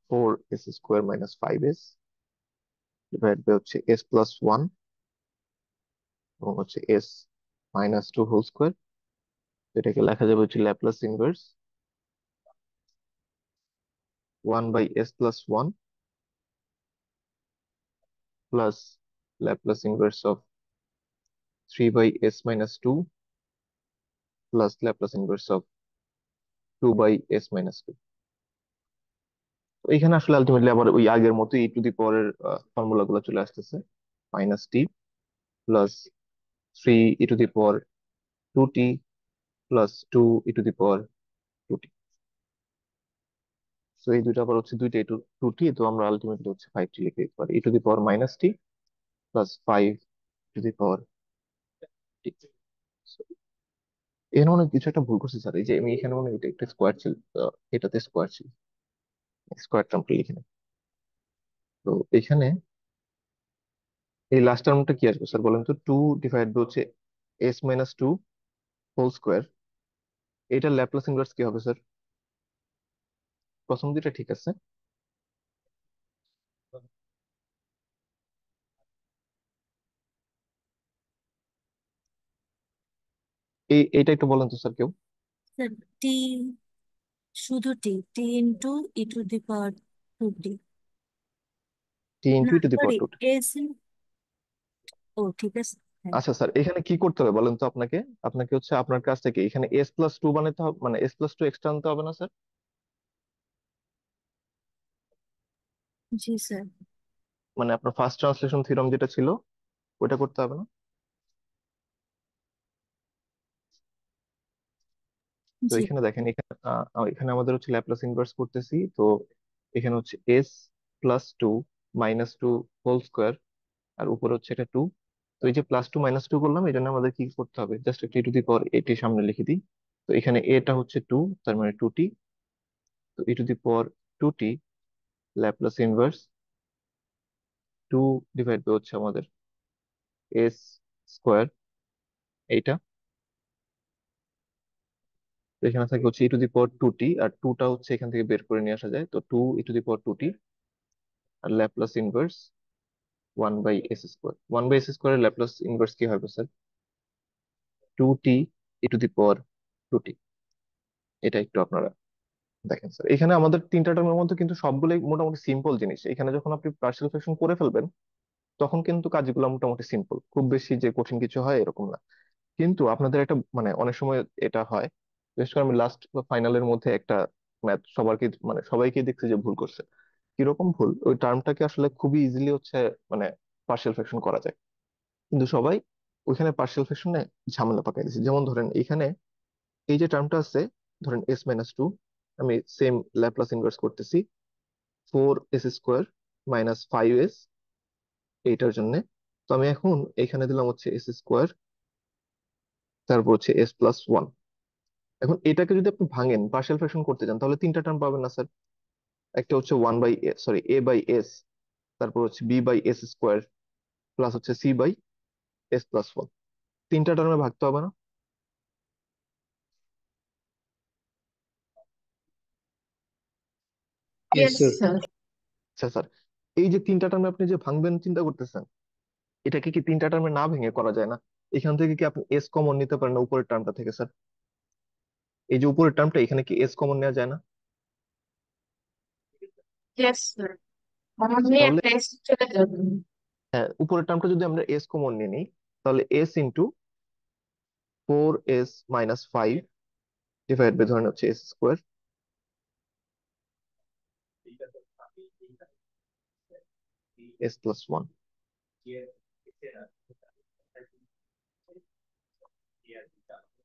four s square minus five s divide by হচ্ছে এস প্লাস ওয়ান, এবং হচ্ছে s minus two whole square, এটাকে লেখা যাবে হচ্ছে Laplace inverse one by S plus one plus Laplace inverse of three by S minus two plus Laplace inverse of two by S minus two. তো এখানে আসলে ultimately আবার ওই আগের মতো ই টু দি পাওয়ারের ফর্মুলা গুলো চলে আসতেছে, minus T plus three E to the power two T plus two E to the power two T. তো এই দুইটা আবার হচ্ছে দুইটা ই টু টি, তো আমরা আলটিমেটলি হচ্ছে ফাইভ টি লিখে দিতে পারি, E to the power minus T plus five to the power T. এখানে মনে হয় কিছু একটা ভুল করছি স্যার, এই যে আমি এখানে মনে হয় এটা একটা স্কোয়ার ছিল, এটাতে স্কোয়ার ছিল, স্কোয়ার টার্মটা লিখে নিই। তো এখানে এই লাস্ট টার্মটা কি আসবে স্যার বলেন তো, টু ডিভাইড হচ্ছে s minus two whole square, এটার ল্যাপ্লাস ইনভার্স কি হবে স্যার? প্রথম দুইটা ঠিক আছে, এইটা একটু বলেন তো স্যার কেউ। স্যার টি, শুধু T, T into E to the power two T. T into না E to the sorry, power two. S, ও ঠিক আছে, হ্যাঁ। আচ্ছা স্যার, এখানে কি করতে হবে বলেন তো আপনাকে, আপনাকে হচ্ছে আপনার কাছ থেকে এখানে এস প্লাস টু বানাতে হবে, মানে এস প্লাস টু এক্সট্রা আনতে হবে না স্যার? জি স্যার। মানে আপনার ফার্স্ট ট্রান্সলেশন থিওরেম যেটা ছিল ওটা করতে হবে না? তো জি। এখানে দেখেন, এখানে এখানে আমাদের হচ্ছে ল্যাপ্লাস ইনভার্স করতেছি, তো এখানে হচ্ছে S plus two minus two whole square, আর উপরে হচ্ছে এটা টু। তো এই যে প্লাস টু মাইনাস টু করলাম, এই জন্য আমাদের কি করতে হবে, জাস্ট একটা ই টু দি পাওয়ার এটি সামনে লিখে দিই। তো এখানে এটা হচ্ছে টু, তার মানে টু টি। তো E to the power two T Laplace inverse two divide by হচ্ছে আমাদের এস স্কোয়ার, এইটা। তো এখানে থাকে হচ্ছে ই to the power two T, আর টুটা হচ্ছে এখান থেকে বের করে নিয়ে আসা যায়, তো two E to the power two T, আর Laplace inverse one by S square. One by S স্কোয়ারের ল্যাপ্লাস ইনভার্স কি হবে sir? Two T E to the power two T. এটা একটু আপনারা দেখেন স্যার, এখানে আমাদের তিনটা টার্মের মধ্যে কিন্তু সবগুলোই মোটামুটি সিম্পল জিনিস। এখানে যখন আপনি পার্শিয়াল ফ্র্যাকশন করে ফেলবেন, তখন কিন্তু কাজগুলো মোটামুটি সিম্পল, খুব বেশি যে কঠিন কিছু হয় এরকম না। কিন্তু আপনাদের একটা মানে অনেক সময় এটা হয়, বিশেষ করে আমি লাস্ট ফাইনালের মধ্যে একটা ম্যাথ সবারকে মানে সবাইকে দেখছি যে ভুল করছে। কিরকম ভুল, ওই টার্মটাকে আসলে খুবই ইজিলি হচ্ছে মানে পার্শিয়াল ফ্র্যাকশন করা যায়, কিন্তু সবাই ওইখানে পার্শিয়াল ফ্র্যাকশনে ঝামেলা পাকাই দিচ্ছে। যেমন ধরেন এখানে এই যে টার্মটা আছে, ধরেন এস মাইনাস টু, আমি সেম ল্যাপ্লাস ইনভার্স করতেছি four s square minus five S, এইটার জন্য। তো আমি এখন এখানে দিলাম হচ্ছে এস স্কোয়ার, তারপর হচ্ছে এস প্লাস ওয়ান। এখন এটাকে যদি আপনি ভাঙেন পার্শিয়াল ফ্র্যাকশন করতে চান, তাহলে তিনটা টার্ম পাবেন না স্যার? একটা হচ্ছে one by sorry A by S, তারপর হচ্ছে B by S square, plus হচ্ছে C by S plus one. তিনটা টার্মে ভাগতে হবে না? Yes yes sir. স্যার। আচ্ছা স্যার, এই যে তিনটা টার্মে আপনি যে ভাঙবেন চিন্তা করতেছেন, এটাকে কি তিনটা টার্মে না ভেঙে করা যায় না? এখান থেকে কি আপনি এস কমন নিতে পারেন না উপরের টার্মটা থেকে স্যার? এই যে উপরের টার্মটা, এখানে কি এস কমন নেওয়া যায় না? ইয়েস স্যার, আমাদের তাহলে একটা এস চলে যাবে। হ্যাঁ, উপরের টার্মটা যদি আমরা এস কমন নিয়ে নিই, তাহলে S into 4s - 5 divide by ধরেন হচ্ছে S square S plus one.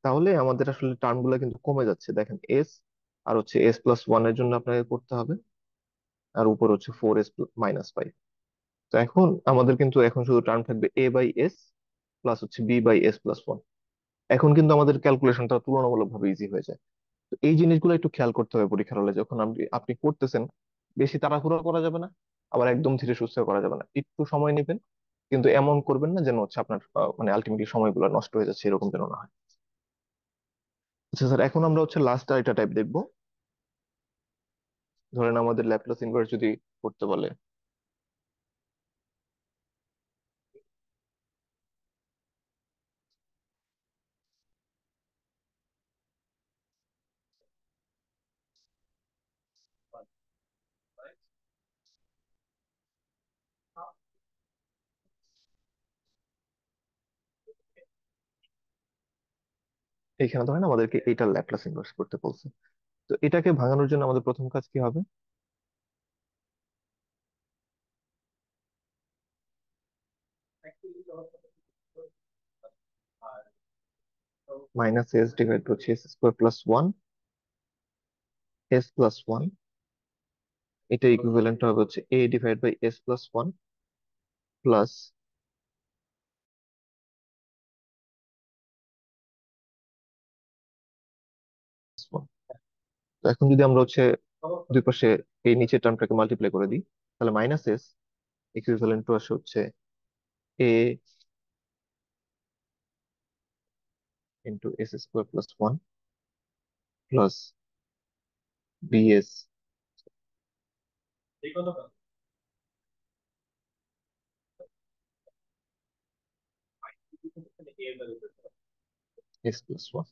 তাহলে আমাদের আসলে টার্ম গুলো কিন্তু কমে যাচ্ছে, দেখেন এস আর হচ্ছে এস প্লাস ওয়ান এর জন্য আপনাকে করতে হবে, আর উপর হচ্ছে 4s - 5। তো এখন আমাদের কিন্তু এখন শুধু টার্ম থাকবে এ বাই এস প্লাস হচ্ছে B by S plus one. এখন কিন্তু আমাদের ক্যালকুলেশনটা তুলনামূলকভাবে ইজি হয়ে যায়। তো এই জিনিসগুলো একটু খেয়াল করতে হবে পরীক্ষার হলে যখন আপনি আপনি করতেছেন। বেশি তাড়াহুড়ো করা যাবে না, আবার একদম ধীরে সুস্থে করা যাবে না, একটু সময় নেবেন। কিন্তু এমন করবেন না যেন হচ্ছে আপনার মানে আলটিমেটলি সময়গুলো নষ্ট হয়ে যাচ্ছে, এরকম যেন না হয়। আচ্ছা স্যার, এখন আমরা হচ্ছে লাস্ট আরেকটা টাইপ দেখবো। ধরেন আমাদের ল্যাপ্লাস ইনভার্স যদি করতে বলে, এইখানে ধরেন আমাদেরকে এইটার ল্যাপ্লাস ইনভার্স করতে বলছে। তো এটাকে ভাঙানোর জন্য আমাদের প্রথম কাজ কি হবে? মাইনাস এস ডিভাইড হচ্ছে S square plus one S plus one. এটা ইকুইভ্যালেন্ট হবে হচ্ছে A divide by S plus one plus one. তো এখন যদি আমরা হচ্ছে দুই পাশে এই নিচের টার্মটাকে মাল্টিপ্লাই করে দিই, তাহলে মাইনাস এস ইকুইভ্যালেন্ট টু আসে হচ্ছে A into S square plus one plus B S S plus one.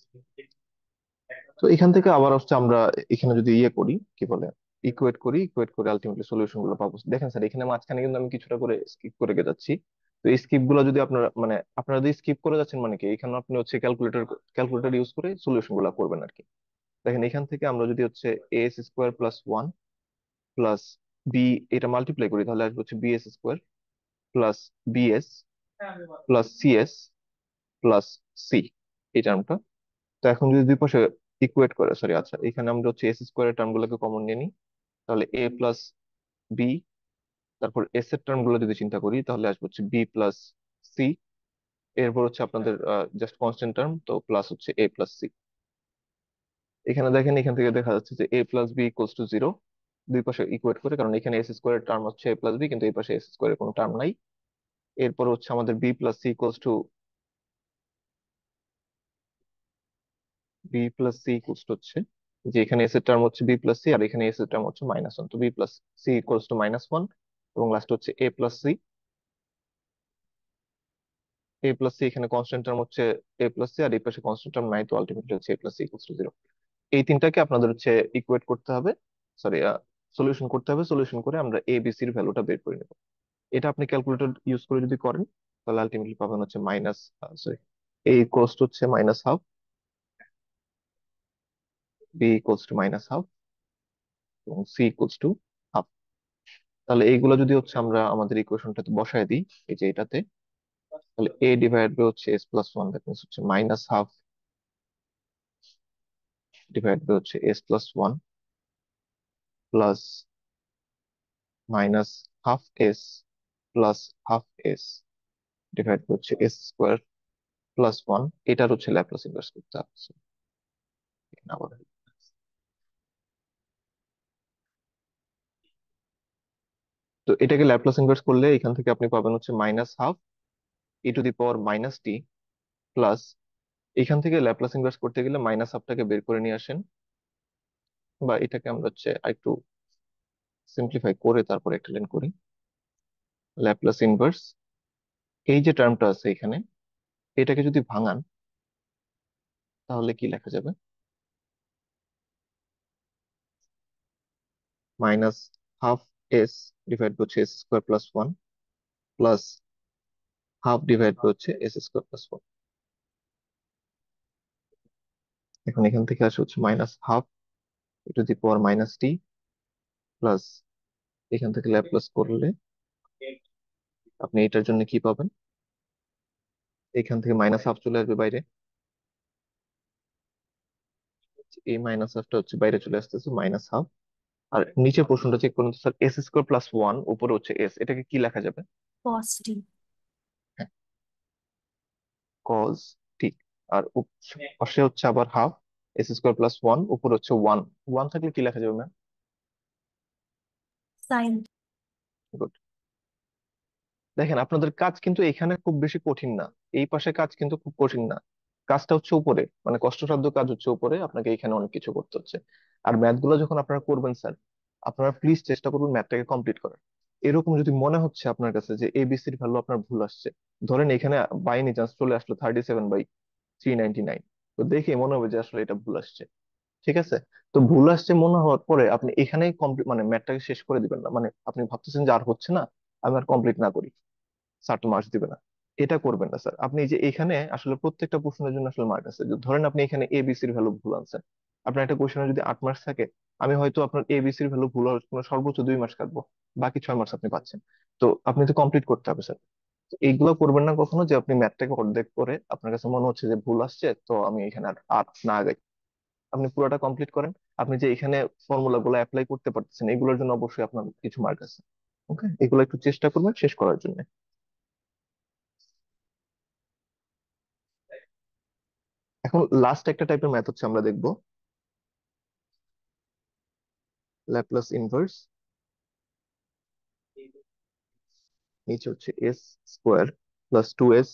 তো এখান থেকে আবার হচ্ছে আমরা এখানে যদি ইয়ে করি, কি বলে, ইকুয়েট করে আলটিমেটলি সলিউশন গুলো পাবো। দেখেন স্যার, এখানে মাঝখানে কিন্তু আমি কিছুটা করে স্কিপ করে যাচ্ছি। তো এই স্কিপ গুলো যদি আপনারা মানে আপনারা যদি স্কিপ করে যাচ্ছেন মানে কি, এখানে আপনি হচ্ছে ক্যালকুলেটর ইউজ করে সলিউশন গুলো করবেন আর কি। দেখেন এখান থেকে আমরা যদি হচ্ছে S square plus one plus b, এটা মাল্টিপ্লাই করি, তাহলে আসবে হচ্ছে bs square plus bs plus cs plus c, এই টার্মটা। তো এখন যদি দুই পাশে ইকুয়েট করে, সরি আচ্ছা, এখানে আমরা হচ্ছে এস স্কোয়ারের টার্ম গুলোকে কমন নিয়ে নিই, তাহলে এ প্লাস বি। তারপর এস এর টার্ম গুলো যদি চিন্তা করি, তাহলে আসবে হচ্ছে বি প্লাস সি। এরপর হচ্ছে আপনাদের জাস্ট কনস্ট্যান্ট টার্ম, তো প্লাস হচ্ছে এ প্লাস সি। এখানে দেখেন, এখান থেকে দেখা যাচ্ছে যে A plus B equals to zero. দুই পাশে ইকুয়েট করে, কারণ এখানে এস স্কোয়ারের টার্ম হচ্ছে এ প্লাস বি, কিন্তু এই পাশে এস স্কোয়ারের কোনো টার্ম নাই। এরপর হচ্ছে আমাদের b plus C equals to হচ্ছে যে এখানে এস এর টার্ম হচ্ছে বি প্লাস সি, আর এখানে এস এর টার্ম হচ্ছে মাইনাস ওয়ান, তো b plus C equals to minus one. এবং লাস্ট হচ্ছে এ প্লাস সি এখানে কনস্ট্যান্ট টার্ম হচ্ছে এ প্লাস সি, আর এই পাশে কনস্ট্যান্ট টার্ম নাই, তো আলটিমেটলি হচ্ছে এ plus C equals to zero. এই তিনটাকে আপনাদের হচ্ছে ইকুয়েট করতে হবে, সরি সলিউশন করতে হবে। সলিউশন করে আমরা এ বি সির ভ্যালুটা বের করে নেব। এটা আপনি ক্যালকুলেটর ইউজ করে যদি করেন, তাহলে আলটিমেটলি পাবেন হচ্ছে minus, sorry, A equals to হচ্ছে minus half, B equals to minus half, এবং সি ইকুয়ালস টু হাফ। তাহলে এইগুলো যদি হচ্ছে আমরা আমাদের ইকুয়েশনটাতে বসায় দিই, এই যে এটাতে, তাহলে এ ডিভাইড বাই হচ্ছে S plus one, that means হচ্ছে মাইনাস হাফ ডিভাইড বাই হচ্ছে S plus one plus minus half s plus half s divide by হচ্ছে এস স্কোয়ার প্লাস ওয়ান। এটার হচ্ছে ল্যাপ্লাস ইনভার্স করতে হবে। So, এখানে আবার তো এটাকে ল্যাপ্লাস ইনভার্স করলে এখান থেকে আপনি পাবেন হচ্ছে -12 e⁻⁻t প্লাস, এখান থেকে ল্যাপ্লাস ইনভার্স করতে গেলে -12টাকে বের করে নিয়ে আসেন, বা এটাকে আমরা হচ্ছে একটু সিম্পলিফাই করে তারপর একটা লাইন করি। ল্যাপ্লাস ইনভার্স, এই যে টার্মটা আছে এখানে, এটাকে যদি ভাঙান তাহলে কি লেখা যাবে? -12 s ডিভাইড হচ্ছে s² + 1 প্লাস ½ ডিভাইড হচ্ছে s² + 1। এখন এখান থেকে আসে হচ্ছে -12 e⁻⁻t প্লাস, এখান থেকে ল্যাপ্লাস করলে আপনি এটার জন্য কি পাবেন? এখান থেকে -12 চলে আসবে বাইরে, এই -12টা হচ্ছে বাইরে চলে আসতেছে, -12। আর নিচে পোর্শনটা চেক করুন তো স্যার, s² + 1, উপরে হচ্ছে s, এটাকে কি লেখা যাবে? cos t। হ্যাঁ, cos t। আর পাশে হচ্ছে আবার ½ s² + 1, উপরে হচ্ছে 1, 1 থাকলে কি লেখা যাবে ম্যাম? sin। গুড। দেখেন আপনাদের কাজ কিন্তু এখানে খুব বেশি কঠিন না, এই পাশে কাজ কিন্তু খুব কঠিন না, কাজটা হচ্ছে উপরে, মানে কষ্টসাধ্য কাজ হচ্ছে উপরে, আপনাকে এখানে অনেক কিছু করতে হচ্ছে। আর ম্যাথ গুলো যখন আপনারা করবেন স্যার, আপনারা প্লিজ চেষ্টা করবেন ম্যাথটাকে কমপ্লিট করার। এরকম যদি মনে হচ্ছে আপনার কাছে যে এবিসির ভ্যালু আপনার ভুল আসছে, ধরেন এখানে বাই এনি চান্স চলে আসলো 37/399, তো দেখে মনে হবে যে আসলে এটা ভুল আসছে, ঠিক আছে? তো ভুল আসছে মনে হওয়ার পরে আপনি এখানেই কমপ্লিট, মানে ম্যাথটাকে শেষ করে দিবেন না, মানে আপনি ভাবতেছেন যে আর হচ্ছে না, আমি আর কমপ্লিট না করি, স্যার তো মার্কস দিবে না, এটা করবেন না স্যার। আপনি যে এখানে আসলে প্রত্যেকটা প্রশ্নের জন্য আসলে মার্ক আছে, ধরেন আপনি এখানে এবিসির ভ্যালু ভুল আনছেন, আপনার একটা কোশ্চেনে যদি 8 মার্কস থাকে, আমি হয়তো আপনার এবিসির ভ্যালু ভুল হওয়ার জন্য সর্বোচ্চ 2 মার্কস কাটবো, বাকি 6 মার্কস আপনি পাচ্ছেন। তো আপনি তো কমপ্লিট করতে হবে স্যার। এইগুলো করবেন না কখনো যে আপনি ম্যাথটাকে অর্ধেক করে আপনার কাছে মনে হচ্ছে যে ভুল আসছে, তো আমি এখানে আর আর না আগাই। আপনি পুরোটা কমপ্লিট করেন। আপনি যে এখানে ফর্মুলা গুলো অ্যাপ্লাই করতে পারতেছেন, এগুলোর জন্য অবশ্যই আপনার কিছু মার্ক আছে। ওকে, এগুলো একটু চেষ্টা করবেন শেষ করার জন্য। এখন লাস্ট একটা টাইপের ম্যাথ হচ্ছে আমরা দেখবো, ল্যাপ্লাস ইনভার্স, নিচে হচ্ছে s² + 2s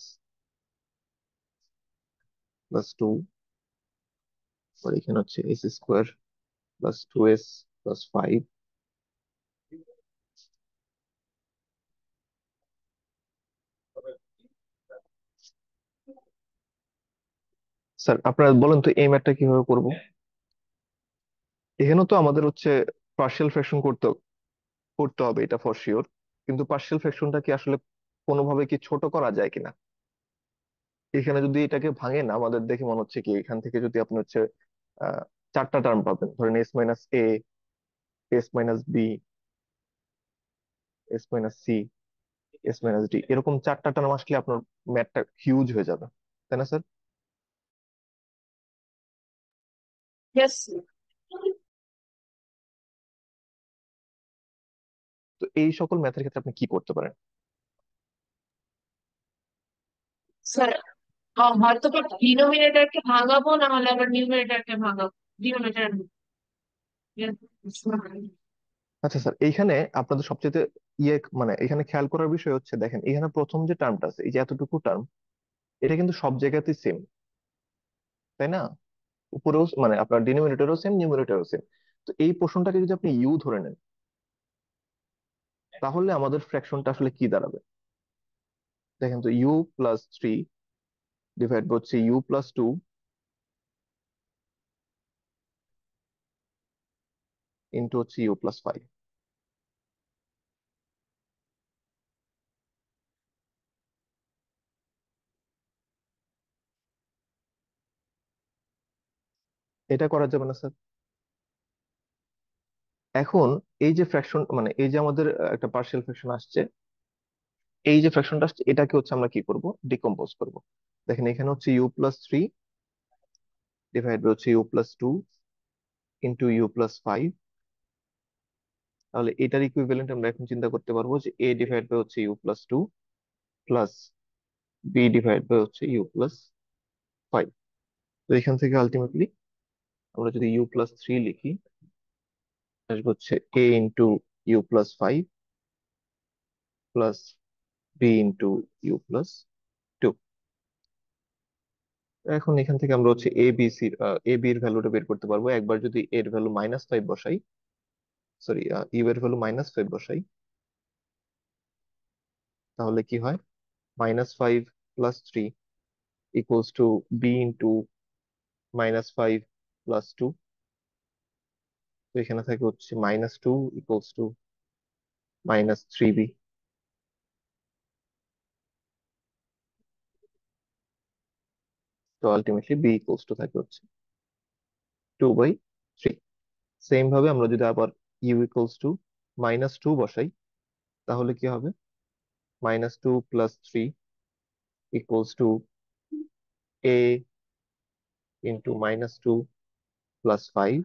+ 2, আর এখানে হচ্ছে s² + 2s + 5। স্যার আপনারা বলেন তো এই ম্যাথটা কিভাবে করব? এখানেও তো আমাদের হচ্ছে পার্শিয়াল ফ্র্যাকশন করতে করতে হবে, এটা ফর শিওর। কিন্তু পার্শিয়াল ফ্র্যাকশনটা কি আসলে কোনোভাবে কি ছোট করা যায় কিনা? এখানে যদি এটাকে ভাঙে না, আমাদের দেখে মনে হচ্ছে কি এখান থেকে যদি আপনি হচ্ছে আহ 4টা টার্ম পাবেন, ধরেন s−a, s−b, s−c, s−d, এরকম 4টা টার্ম আসলে আপনার ম্যাথটা হিউজ হয়ে যাবে, তাই না স্যার? ইয়েস তো এই সকল ম্যাথের ক্ষেত্রে আপনি কি করতে পারেন? স্যার, হয়তো বা ডিনোমিনেটরকে ভাঙাবো, না হলে আবার নিউমিনেটরকে ভাঙাবো, ডিনোমিনেটর। আচ্ছা স্যার, এইখানে আপনাদের সবচেয়ে মানে এখানে খেয়াল করার বিষয় হচ্ছে, দেখেন এখানে প্রথম যে টার্মটা আছে, এই যে এতটুকু টার্ম, এটা কিন্তু সব জায়গাতেই সেম, তাই না? উপরেও মানে আপনার ডিনোমিনেটরও সেম, নিউমিনেটরও সেম। তো এই পোর্শনটাকে যদি আপনি ইউ ধরে নেন, তাহলে আমাদের ফ্র্যাকশনটা আসলে কি দাঁড়াবে? দেখেন তো, u+3 ডিভাইড হচ্ছে u+2 ইন্টু হচ্ছে u+5। এটা করা যাবে না স্যার? এখন এই যে ফ্র্যাকশন, মানে এই যে আমাদের একটা পার্শিয়াল ফ্র্যাকশন আসছে, এই যে ফ্র্যাকশনটা আসছে, এটাকে হচ্ছে আমরা কি করব? ডিকম্পোজ করব। দেখেন এখানে হচ্ছে u+3 ডিভাইড হচ্ছে u+2 ইন্টু u+5। তাহলে এটার ইকুইভ্যালেন্ট আমরা এখন চিন্তা করতে পারবো যে a ডিভাইড বাই হচ্ছে u+2 plus b divide by হচ্ছে u+5। তো এখান থেকে আলটিমেটলি আমরা যদি u+3 লিখি, আসবে হচ্ছে a into u+5 plus b into u plus two. এখন এখান থেকে আমরা হচ্ছে এ বি এর ভ্যালুটা বের করতে পারবো। একবার যদি এর ভ্যালু -5 বসাই, সরি, ইউ এর ভ্যালু -5 বসাই, তাহলে কি হয়? -5 plus 3 equals to b into -5 plus 2। তো এখানে থাকে হচ্ছে -2 ইকুয়ালস টু -3b। তো আলটিমেটলি বি ইকুয়ালস টু থাকে হচ্ছে 2/3। সেম ভাবে আমরা যদি আবার ইউ ইকুয়ালস টু -2 বসাই, তাহলে কি হবে? -2 plus 3 equals two a into -2 plus 5।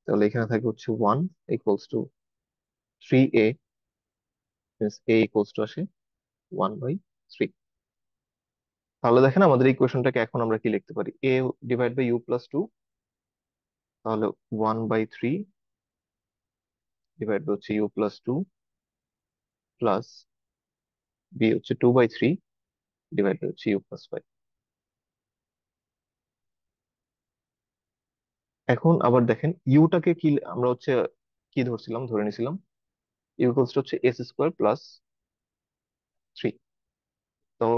তাহলে এখানে থাকে হচ্ছে 1 equals to 3a, means a equals to আসে 1/3। তাহলে দেখেন আমাদের এই ইকুয়েশনটাকে এখন আমরা কি লিখতে পারি? a divide by u plus 2, তাহলে 1/3 ডিভাইড বাই হচ্ছে ইউ প্লাস 2 প্লাস বি হচ্ছে 2/3 ডিভাইড বাই হচ্ছে ইউ প্লাস 5। এখন আবার দেখেন ইউটাকে কি আমরা হচ্ছে কি ধরছিলাম, ধরে নিছিলাম ইউ ইকুয়ালস টু হচ্ছে এস স্কোয়ার প্লাস 3। তো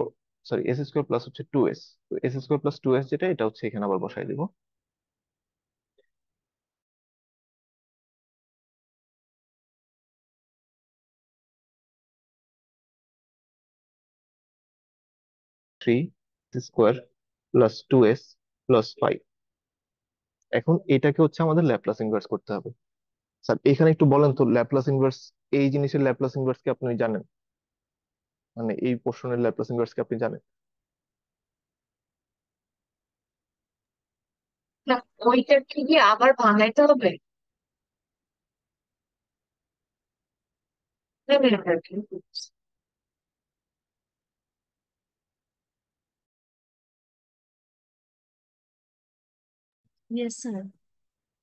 সরি, এস স্কোয়ার প্লাস হচ্ছে 2s। তো এস স্কোয়ার প্লাস 2s যেটা, এটা হচ্ছে এখানে আবার বসাই দিব। Three square plus 2s plus 5। এখন এটাকে হচ্ছে আমাদের ল্যাপ্লাস ইনভার্স করতে হবে। স্যার এখানে একটু বলেন তো, ল্যাপ্লাস ইনভার্স, এই জিনিসের ল্যাপ্লাস ইনভার্স কি আপনি জানেন? মানে এই পোর্শনের ল্যাপ্লাস ইনভার্স কি আপনি জানেন? না, ওইটাকে কি আবার ভাঙাইতে হবে? না, না, না, ইয়েস স্যার।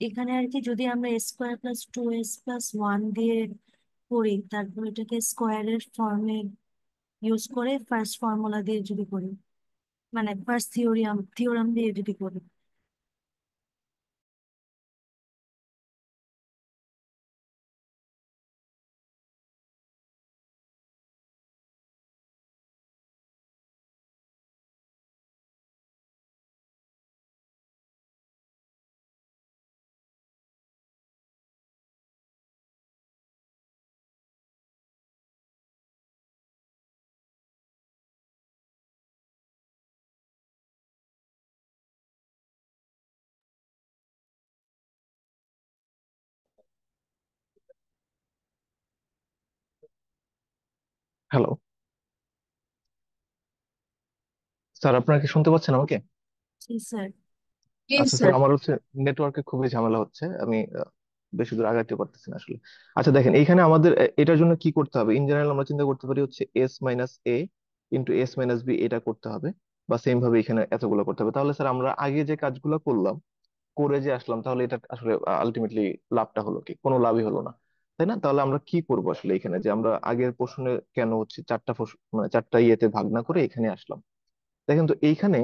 এখানে আর কি যদি আমরা স্কোয়ার প্লাস 2s+1 দিয়ে করি, তারপর এটাকে স্কোয়ারের ফর্মে ইউজ করে ফার্স্ট ফর্মুলা দিয়ে যদি করি, মানে ফার্স্ট থিওরাম দিয়ে যদি করি। হ্যালো স্যার, আপনারা কি শুনতে পাচ্ছেন আমাকে? জি স্যার। জি আচ্ছা স্যার, স্যার। আমার হচ্ছে নেটওয়ার্কে খুবই ঝামেলা হচ্ছে, আমি বেশি দূর আগাতে পারতেছি না আসলে। আচ্ছা দেখেন, এইখানে আমাদের এটার জন্য কি করতে হবে? ইন জেনারেল আমরা চিন্তা করতে পারি হচ্ছে এস মাইনাস এ ইন্টু এস মাইনাস বি, এটা করতে হবে। বা সেম ভাবে এখানে এতগুলো করতে হবে। তাহলে স্যার আমরা আগে যে কাজগুলো করলাম, করে যে আসলাম, তাহলে এটা আসলে আলটিমেটলি লাভটা হলো কি? কোনো লাভই হলো না, তাই না? তাহলে আমরা কি করব আসলে এখানে, যে আমরা আগের প্রশ্নে কেন হচ্ছে মানে চারটা ইয়েতে ভাগ না করে এখানে আসলাম? দেখেন তো এইখানে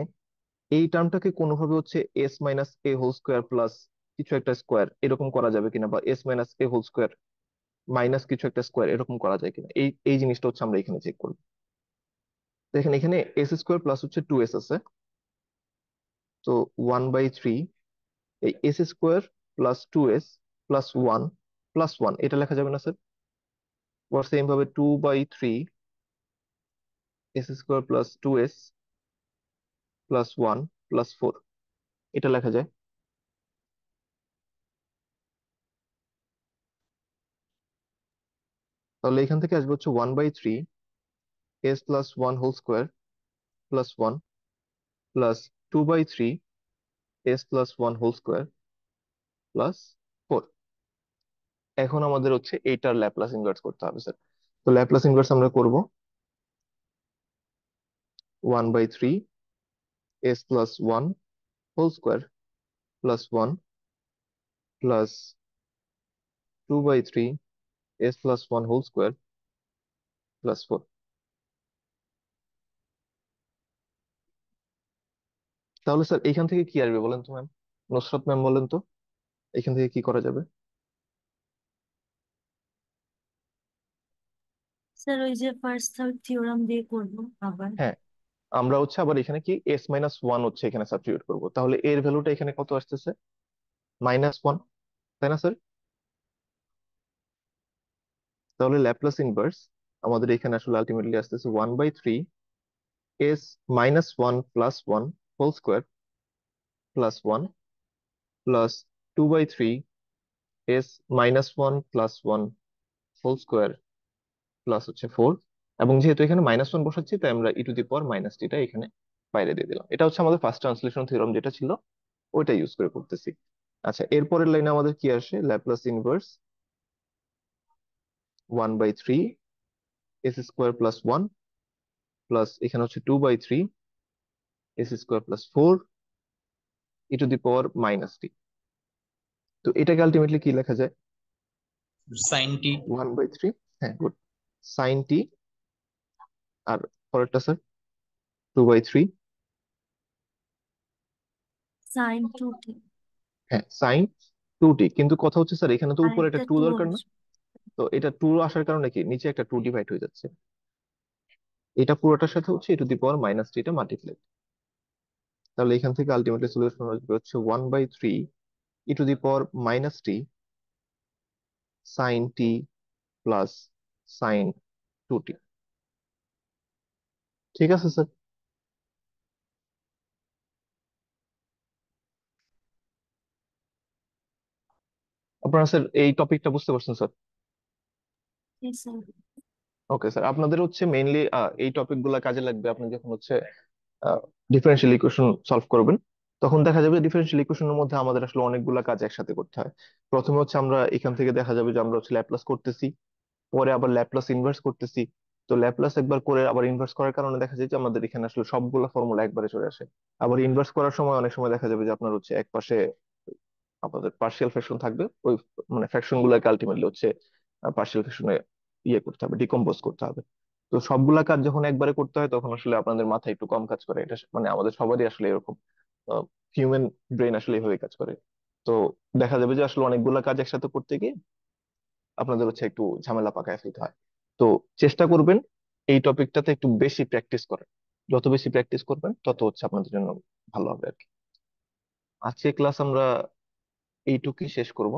এই টার্মটাকে কোনোভাবে হচ্ছে এস মাইনাস এ হোল স্কোয়ার প্লাস কিছু একটা স্কোয়ার এরকম করা যাবে কিনা, বা এস মাইনাস এ হোল স্কোয়ার মাইনাস কিছু একটা স্কোয়ার এরকম করা যায় কিনা, এই এই জিনিসটা হচ্ছে আমরা এখানে চেক করবো। দেখেন এখানে এস স্কোয়ার প্লাস হচ্ছে 2s আছে, তো 1/3 এই S square plus 2s plus 1 plus 1 এটা লেখা যাবে না স্যার? আবার সেম ভাবে 2/3 S square plus 2s plus 1 plus 4 এটা লেখা যায়। তাহলে এখান থেকে আসবে হচ্ছে 1/3 s plus 1 whole square plus 1 plus 2/3 s plus 1 whole square plus 4। এখন আমাদের হচ্ছে এইটার ল্যাপ্লাস ইনভার্স করতে হবে স্যার। তো ল্যাপ্লাস ইনভার্স আমরা করব 1/3 s plus 1 whole square plus 1 plus 2/3 s plus 1 whole square plus 4। তাহলে স্যার এইখান থেকে কি আসবে বলেন তো ম্যাম, নুসরাত ম্যাম বলেন তো এখান থেকে কি করা যাবে? স্যার ওই যে ফার্স্ট থার্ড থিওরাম দিয়ে করবো আবার। হ্যাঁ, আমরা হচ্ছে আবার এখানে কি s-1 হচ্ছে এখানে সাবস্টিটিউট করব, তাহলে এর ভ্যালুটা এখানে কত আসতেছে? -1, তাই না স্যার? তাহলে ল্যাপ্লাস ইনভার্স আমাদের এখানে আসলে আলটিমেটলি আসতেছে 1/3 s-1 plus 1 whole square plus 1 plus 2/3 s-1 plus 1 whole square plus হচ্ছে 4। এবং যেহেতু এখানে -1 বসাচ্ছি তাই আমরা e⁻ এখানে বাইরে দিয়ে দিলাম। এটা হচ্ছে আমাদের ফার্স্ট ট্রান্সলেশন থিওরাম যেটা ছিল ওইটা ইউজ করে করতেছি। আচ্ছা, এরপরের লাইনে আমাদের কি আসে? Laplace inverse 1/3 S square plus 1 plus এখানে হচ্ছে 2/3 এস স্কোয়ার প্লাস 4 e⁻ তো এটাকে আলটিমেটলি কি লেখা যায়? সাইন টি। 1/3, হ্যাঁ গুড, সাইন টি। আর পরেরটা স্যার 2/3, সাইন টু টি। হ্যাঁ সাইন 2t। কিন্তু কথা হচ্ছে স্যার এখানে তো আর উপরে একটা একটা 2 টু দরকার না? আসবে। তো এটা 2 আসার কারণে কি নিচে একটা 2 ডিভাইড হয়ে যাচ্ছে, এটা পুরোটার সাথে হচ্ছে e⁻ টা মাল্টিপ্লাই। তাহলে এখান থেকে আলটিমেটলি সলিউশন হচ্ছে 1/3 e⁻ সাইন টি প্লাস সাইন 2t। ঠিক আছে স্যার? আপনারা স্যার এই টপিকটা বুঝতে পারছেন স্যার? জি স্যার। ওকে স্যার, আপনাদের হচ্ছে মেইনলি এই টপিক গুলা কাজে লাগবে আপনি যখন হচ্ছে ডিফারেন্সিয়াল ইকুয়েশন সলভ করবেন। তখন দেখা যাবে ডিফারেন্সিয়াল ইকুয়েশনের মধ্যে আমাদের আসলে অনেকগুলা কাজ একসাথে করতে হয়। প্রথমে হচ্ছে আমরা এখান থেকে দেখা যাবে যে আমরা হচ্ছে ল্যাপ্লাস করতেছি, পরে আবার ল্যাপ্লাস ইনভার্স করতেছি। তো ল্যাপ্লাস একবার করে আবার ইনভার্স করার কারণে দেখা যায় যে আমাদের এখানে আসলে সবগুলা ফর্মুলা একবারে চলে আসে। আবার ইনভার্স করার সময় অনেক সময় দেখা যাবে যে আপনার হচ্ছে এক পাশে আমাদের পার্শিয়াল ফ্র্যাকশন থাকবে, ওই মানে ফ্র্যাকশন গুলাকে আলটিমেটলি হচ্ছে পার্শিয়াল ফ্র্যাকশনে ইয়ে করতে হবে, ডিকম্পোজ করতে হবে। তো সবগুলা কাজ যখন একবারে করতে হয় তখন আসলে আপনাদের মাথায় একটু কম কাজ করে, এটা মানে আমাদের সবারই আসলে এরকম, হিউম্যান ব্রেন আসলে এভাবে কাজ করে। তো দেখা যাবে যে আসলে অনেকগুলা কাজ একসাথে করতে গিয়ে আপনাদের হচ্ছে একটু ঝামেলা পাকায় ফেলতে হয়। তো চেষ্টা করবেন এই টপিকটাতে একটু বেশি প্র্যাকটিস করেন, যত বেশি প্র্যাকটিস করবেন তত হচ্ছে আপনাদের জন্য ভালো হবে আর কি। আজকে ক্লাস আমরা এইটুকুই শেষ করব।